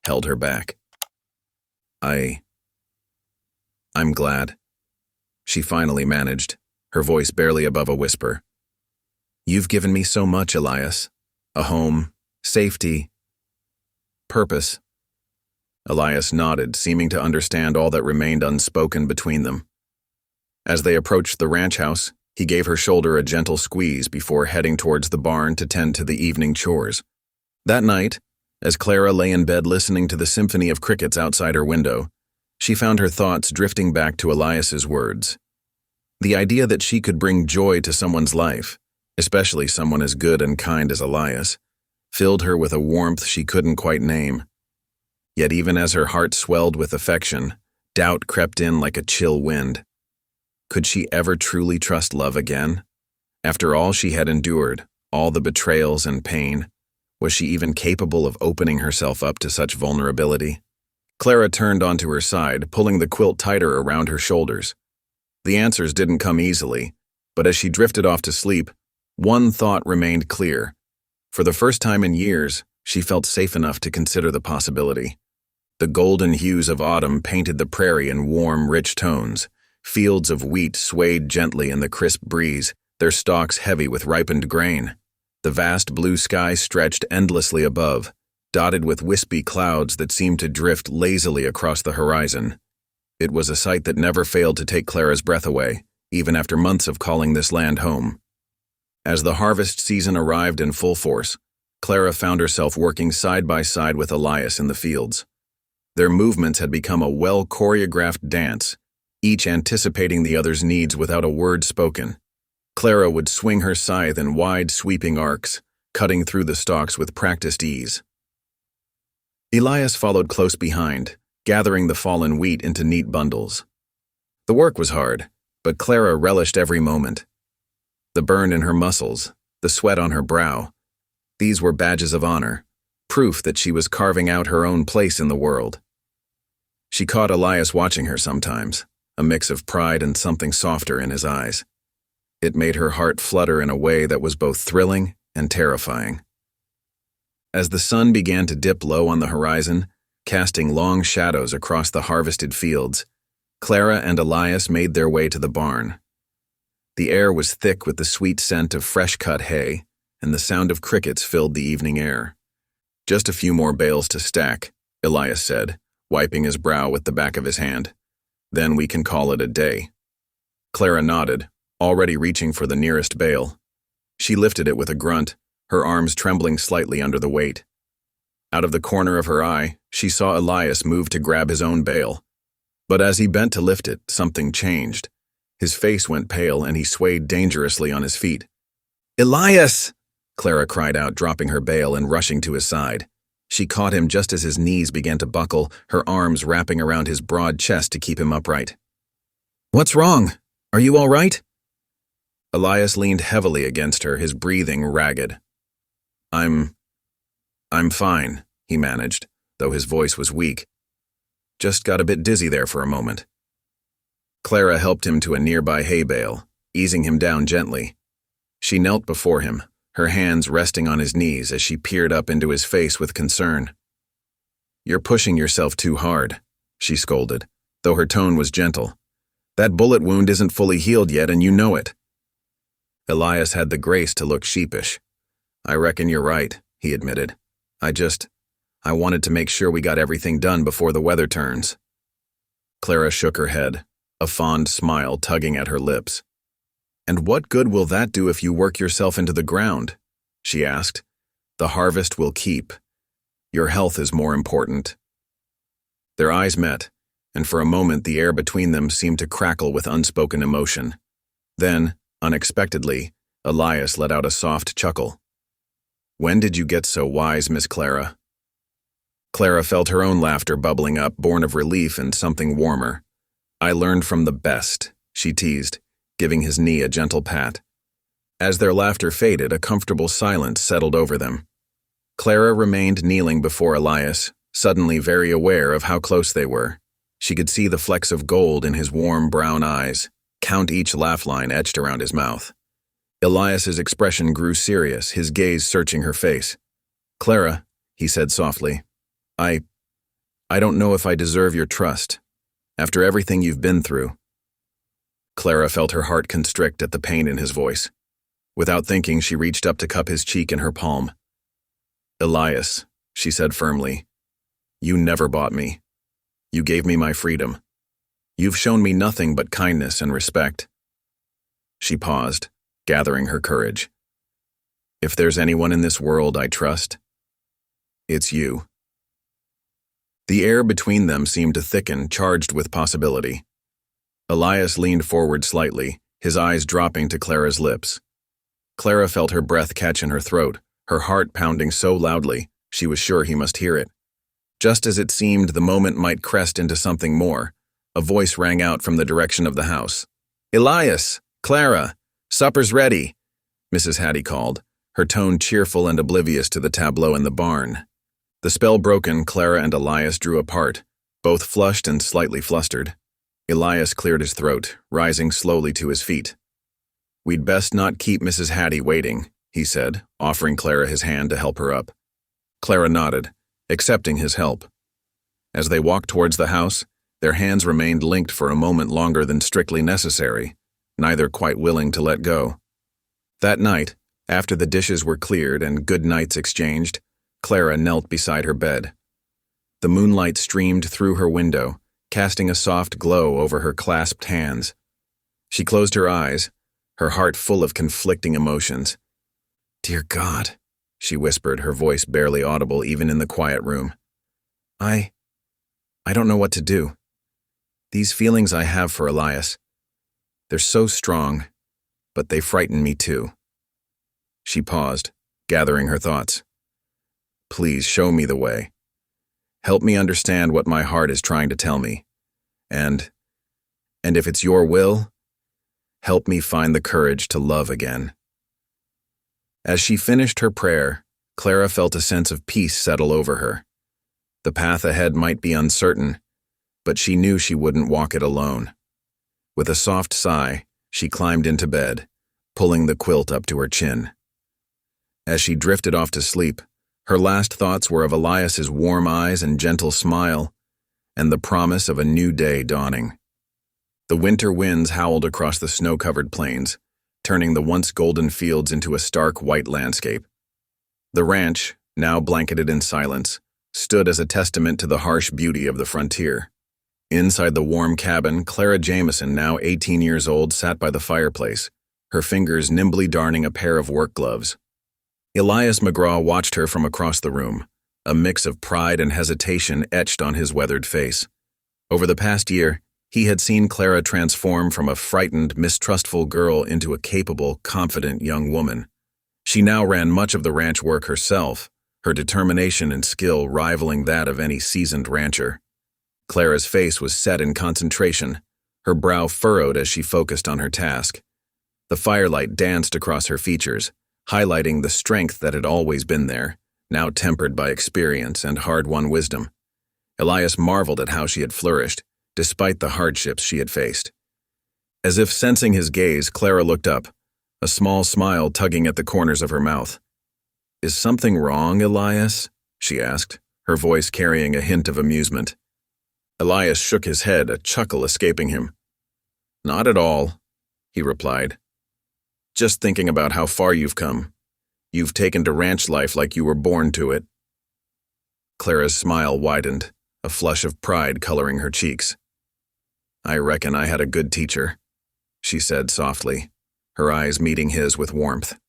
held her back. I'm glad," she finally managed, her voice barely above a whisper. "You've given me so much, Elias. A home, safety, purpose." Elias nodded, seeming to understand all that remained unspoken between them. As they approached the ranch house, he gave her shoulder a gentle squeeze before heading towards the barn to tend to the evening chores. That night, as Clara lay in bed listening to the symphony of crickets outside her window, She found her thoughts drifting back to Elias's words. The idea that she could bring joy to someone's life, especially someone as good and kind as Elias, filled her with a warmth she couldn't quite name. Yet even as her heart swelled with affection, doubt crept in like a chill wind. Could she ever truly trust love again? After all she had endured, all the betrayals and pain, was she even capable of opening herself up to such vulnerability? Clara turned onto her side, pulling the quilt tighter around her shoulders. The answers didn't come easily, but as she drifted off to sleep, one thought remained clear. For the first time in years, she felt safe enough to consider the possibility. The golden hues of autumn painted the prairie in warm, rich tones. Fields of wheat swayed gently in the crisp breeze, their stalks heavy with ripened grain. The vast blue sky stretched endlessly above, dotted with wispy clouds that seemed to drift lazily across the horizon. It was a sight that never failed to take Clara's breath away, even after months of calling this land home. As the harvest season arrived in full force, Clara found herself working side by side with Elias in the fields. Their movements had become a well-choreographed dance, each anticipating the other's needs without a word spoken. Clara would swing her scythe in wide, sweeping arcs, cutting through the stalks with practiced ease. Elias followed close behind, gathering the fallen wheat into neat bundles. The work was hard, but Clara relished every moment. The burn in her muscles, the sweat on her brow, these were badges of honor, proof that she was carving out her own place in the world. She caught Elias watching her sometimes, a mix of pride and something softer in his eyes. It made her heart flutter in a way that was both thrilling and terrifying. As the sun began to dip low on the horizon, casting long shadows across the harvested fields, Clara and Elias made their way to the barn. The air was thick with the sweet scent of fresh-cut hay, and the sound of crickets filled the evening air. "Just a few more bales to stack," Elias said, wiping his brow with the back of his hand. "Then we can call it a day." Clara nodded, already reaching for the nearest bale. She lifted it with a grunt, her arms trembling slightly under the weight. Out of the corner of her eye, she saw Elias move to grab his own bale. But as he bent to lift it, something changed. His face went pale and he swayed dangerously on his feet. "Elias!" Clara cried out, dropping her bale and rushing to his side. She caught him just as his knees began to buckle, her arms wrapping around his broad chest to keep him upright. "What's wrong? Are you all right?" Elias leaned heavily against her, his breathing ragged. I'm fine," he managed, though his voice was weak. "Just got a bit dizzy there for a moment." Clara helped him to a nearby hay bale, easing him down gently. She knelt before him, her hands resting on his knees as she peered up into his face with concern. "You're pushing yourself too hard," she scolded, though her tone was gentle. "That bullet wound isn't fully healed yet, and you know it." Elias had the grace to look sheepish. "I reckon you're right," he admitted. I wanted to make sure we got everything done before the weather turns." Clara shook her head, a fond smile tugging at her lips. "And what good will that do if you work yourself into the ground?" she asked. "The harvest will keep. Your health is more important." Their eyes met, and for a moment the air between them seemed to crackle with unspoken emotion. Then, unexpectedly, Elias let out a soft chuckle. "When did you get so wise, Miss Clara?" Clara felt her own laughter bubbling up, born of relief and something warmer. "I learned from the best," she teased, giving his knee a gentle pat. As their laughter faded, a comfortable silence settled over them. Clara remained kneeling before Elias, suddenly very aware of how close they were. She could see the flecks of gold in his warm brown eyes, count each laugh line etched around his mouth. Elias's expression grew serious, his gaze searching her face. "Clara," he said softly, I don't know if I deserve your trust. After everything you've been through." Clara felt her heart constrict at the pain in his voice. Without thinking, she reached up to cup his cheek in her palm. "Elias," she said firmly, "you never bought me. You gave me my freedom. You've shown me nothing but kindness and respect." She paused, gathering her courage. "If there's anyone in this world I trust, it's you." The air between them seemed to thicken, charged with possibility. Elias leaned forward slightly, his eyes dropping to Clara's lips. Clara felt her breath catch in her throat, her heart pounding so loudly, she was sure he must hear it. Just as it seemed the moment might crest into something more, a voice rang out from the direction of the house. "Elias! Clara! Supper's ready!" Mrs. Hattie called, her tone cheerful and oblivious to the tableau in the barn. The spell broken, Clara and Elias drew apart, both flushed and slightly flustered. Elias cleared his throat, rising slowly to his feet. "We'd best not keep Mrs. Hattie waiting," he said, offering Clara his hand to help her up. Clara nodded, accepting his help. As they walked towards the house, their hands remained linked for a moment longer than strictly necessary, neither quite willing to let go. That night, after the dishes were cleared and good nights exchanged, Clara knelt beside her bed. The moonlight streamed through her window, casting a soft glow over her clasped hands. She closed her eyes, her heart full of conflicting emotions. "Dear God," she whispered, her voice barely audible even in the quiet room. I don't know what to do. These feelings I have for Elias, they're so strong, but they frighten me too." She paused, gathering her thoughts. "Please show me the way. Help me understand what my heart is trying to tell me. And if it's your will, help me find the courage to love again." As she finished her prayer, Clara felt a sense of peace settle over her. The path ahead might be uncertain, but she knew she wouldn't walk it alone. With a soft sigh, she climbed into bed, pulling the quilt up to her chin. As she drifted off to sleep, her last thoughts were of Elias's warm eyes and gentle smile, and the promise of a new day dawning. The winter winds howled across the snow-covered plains, turning the once golden fields into a stark white landscape. The ranch, now blanketed in silence, stood as a testament to the harsh beauty of the frontier. Inside the warm cabin, Clara Jameson, now 18 years old, sat by the fireplace, her fingers nimbly darning a pair of work gloves. Elias McGraw watched her from across the room, a mix of pride and hesitation etched on his weathered face. Over the past year, he had seen Clara transform from a frightened, mistrustful girl into a capable, confident young woman. She now ran much of the ranch work herself, her determination and skill rivaling that of any seasoned rancher. Clara's face was set in concentration, her brow furrowed as she focused on her task. The firelight danced across her features, highlighting the strength that had always been there, now tempered by experience and hard-won wisdom. Elias marveled at how she had flourished, despite the hardships she had faced. As if sensing his gaze, Clara looked up, a small smile tugging at the corners of her mouth. "Is something wrong, Elias?" she asked, her voice carrying a hint of amusement. Elias shook his head, a chuckle escaping him. "Not at all," he replied. "Just thinking about how far you've come. You've taken to ranch life like you were born to it." Clara's smile widened, a flush of pride coloring her cheeks. "I reckon I had a good teacher," she said softly, her eyes meeting his with warmth.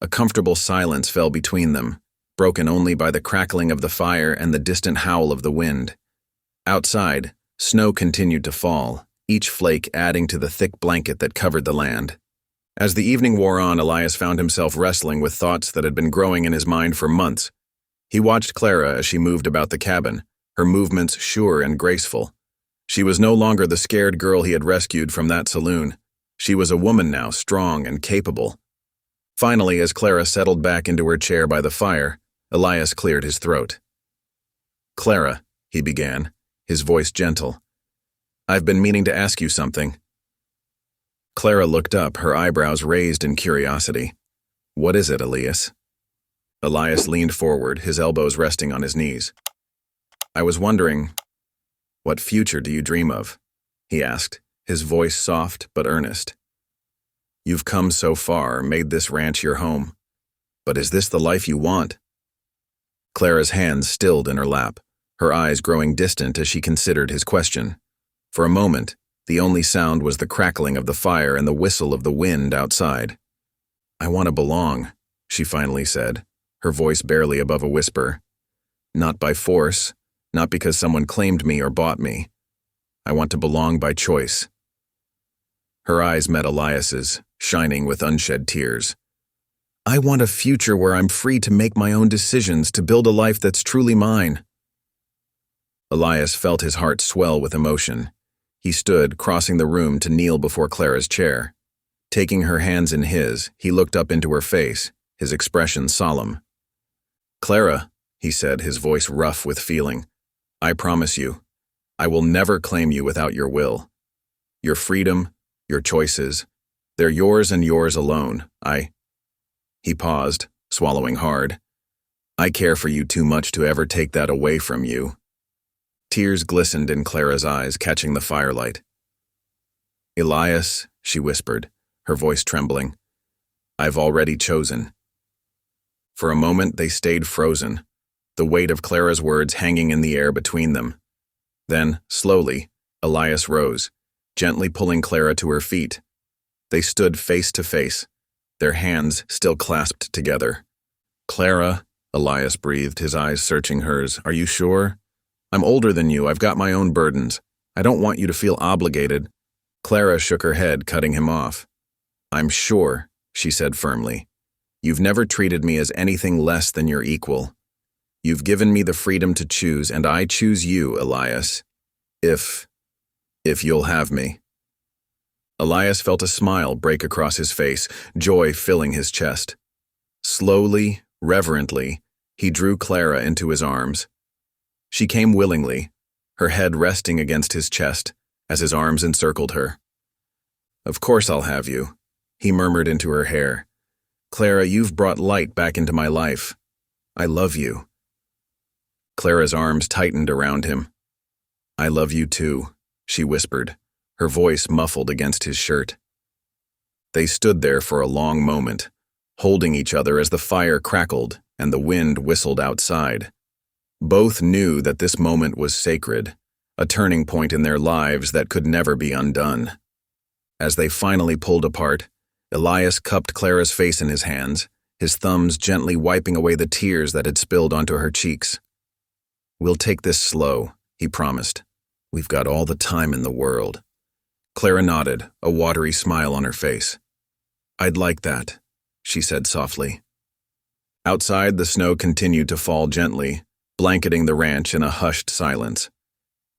A comfortable silence fell between them, broken only by the crackling of the fire and the distant howl of the wind. Outside, snow continued to fall, each flake adding to the thick blanket that covered the land. As the evening wore on, Elias found himself wrestling with thoughts that had been growing in his mind for months. He watched Clara as she moved about the cabin, her movements sure and graceful. She was no longer the scared girl he had rescued from that saloon. She was a woman now, strong and capable. Finally, as Clara settled back into her chair by the fire, Elias cleared his throat. "Clara," he began, his voice gentle, "I've been meaning to ask you something." Clara looked up, her eyebrows raised in curiosity. "What is it, Elias?" Elias leaned forward, his elbows resting on his knees. "I was wondering, what future do you dream of?" he asked, his voice soft but earnest. "You've come so far, made this ranch your home. But is this the life you want?" Clara's hands stilled in her lap, her eyes growing distant as she considered his question. For a moment, the only sound was the crackling of the fire and the whistle of the wind outside. "I want to belong," she finally said, her voice barely above a whisper. "Not by force, not because someone claimed me or bought me. I want to belong by choice." Her eyes met Elias's, shining with unshed tears. "I want a future where I'm free to make my own decisions, to build a life that's truly mine." Elias felt his heart swell with emotion. He stood, crossing the room to kneel before Clara's chair. Taking her hands in his, he looked up into her face, his expression solemn. "Clara," he said, his voice rough with feeling, "I promise you, I will never claim you without your will. Your freedom, your choices, they're yours and yours alone. He paused, swallowing hard. "I care for you too much to ever take that away from you." Tears glistened in Clara's eyes, catching the firelight. "Elias," she whispered, her voice trembling, "I've already chosen." For a moment they stayed frozen, the weight of Clara's words hanging in the air between them. Then, slowly, Elias rose, gently pulling Clara to her feet. They stood face to face, their hands still clasped together. "Clara," Elias breathed, his eyes searching hers, "are you sure? I'm older than you, I've got my own burdens. I don't want you to feel obligated." Clara shook her head, cutting him off. "I'm sure," she said firmly. "You've never treated me as anything less than your equal. You've given me the freedom to choose, and I choose you, Elias. If you'll have me." Elias felt a smile break across his face, joy filling his chest. Slowly, reverently, he drew Clara into his arms. She came willingly, her head resting against his chest as his arms encircled her. "Of course I'll have you," he murmured into her hair. "Clara, you've brought light back into my life. I love you." Clara's arms tightened around him. "I love you too," she whispered, her voice muffled against his shirt. They stood there for a long moment, holding each other as the fire crackled and the wind whistled outside. Both knew that this moment was sacred, a turning point in their lives that could never be undone. As they finally pulled apart, Elias cupped Clara's face in his hands, his thumbs gently wiping away the tears that had spilled onto her cheeks. "We'll take this slow," he promised. "We've got all the time in the world." Clara nodded, a watery smile on her face. "I'd like that," she said softly. Outside, the snow continued to fall gently, blanketing the ranch in a hushed silence.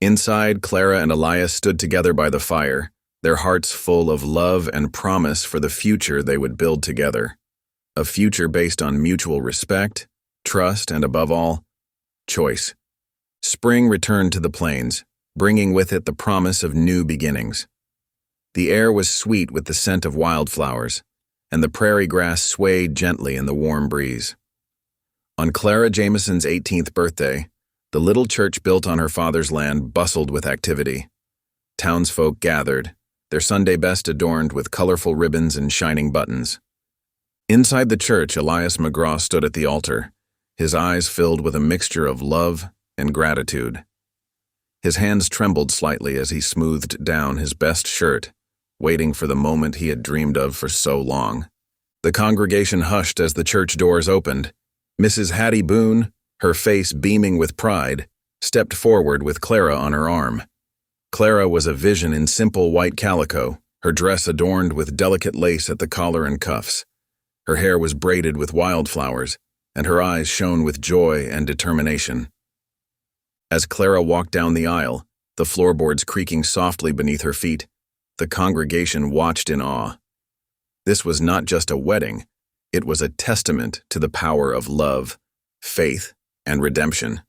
Inside, Clara and Elias stood together by the fire, their hearts full of love and promise for the future they would build together. A future based on mutual respect, trust, and above all, choice. Spring returned to the plains, bringing with it the promise of new beginnings. The air was sweet with the scent of wildflowers, and the prairie grass swayed gently in the warm breeze. On Clara Jameson's 18th birthday, the little church built on her father's land bustled with activity. Townsfolk gathered, their Sunday best adorned with colorful ribbons and shining buttons. Inside the church, Elias McGraw stood at the altar, his eyes filled with a mixture of love and gratitude. His hands trembled slightly as he smoothed down his best shirt, waiting for the moment he had dreamed of for so long. The congregation hushed as the church doors opened. Mrs. Hattie Boone, her face beaming with pride, stepped forward with Clara on her arm. Clara was a vision in simple white calico, her dress adorned with delicate lace at the collar and cuffs. Her hair was braided with wildflowers, and her eyes shone with joy and determination. As Clara walked down the aisle, the floorboards creaking softly beneath her feet, the congregation watched in awe. This was not just a wedding, it was a testament to the power of love, faith, and redemption.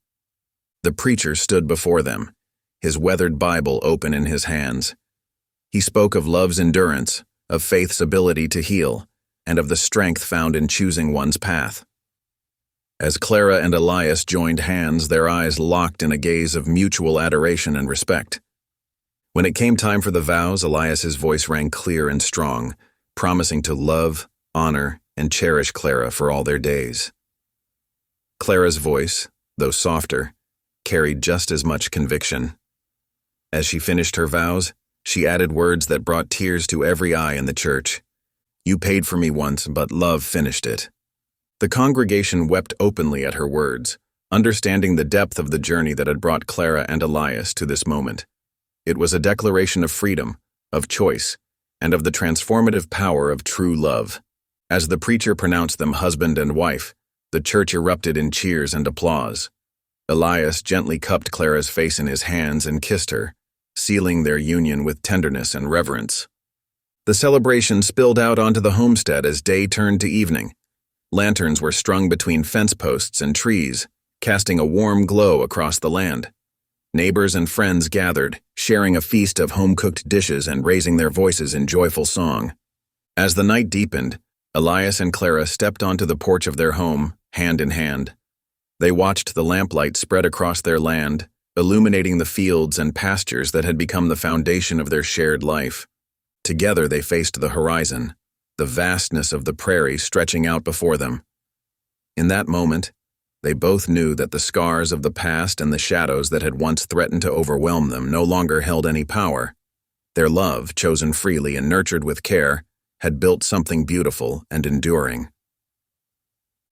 The preacher stood before them, his weathered Bible open in his hands. He spoke of love's endurance, of faith's ability to heal, and of the strength found in choosing one's path. As Clara and Elias joined hands, their eyes locked in a gaze of mutual adoration and respect. When it came time for the vows, Elias's voice rang clear and strong, promising to love, honor, and cherish Clara for all their days. Clara's voice, though softer, carried just as much conviction. As she finished her vows, she added words that brought tears to every eye in the church. "You paid for me once, but love finished it." The congregation wept openly at her words, understanding the depth of the journey that had brought Clara and Elias to this moment. It was a declaration of freedom, of choice, and of the transformative power of true love. As the preacher pronounced them husband and wife, the church erupted in cheers and applause. Elias gently cupped Clara's face in his hands and kissed her, sealing their union with tenderness and reverence. The celebration spilled out onto the homestead as day turned to evening. Lanterns were strung between fence posts and trees, casting a warm glow across the land. Neighbors and friends gathered, sharing a feast of home-cooked dishes and raising their voices in joyful song. As the night deepened, Elias and Clara stepped onto the porch of their home, hand in hand. They watched the lamplight spread across their land, illuminating the fields and pastures that had become the foundation of their shared life. Together they faced the horizon, the vastness of the prairie stretching out before them. In that moment, they both knew that the scars of the past and the shadows that had once threatened to overwhelm them no longer held any power. Their love, chosen freely and nurtured with care, had built something beautiful and enduring.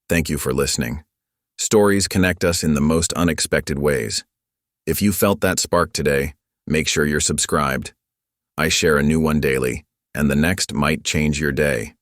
Thank you for listening. Stories connect us in the most unexpected ways. If you felt that spark today, make sure you're subscribed. I share a new one daily, and the next might change your day.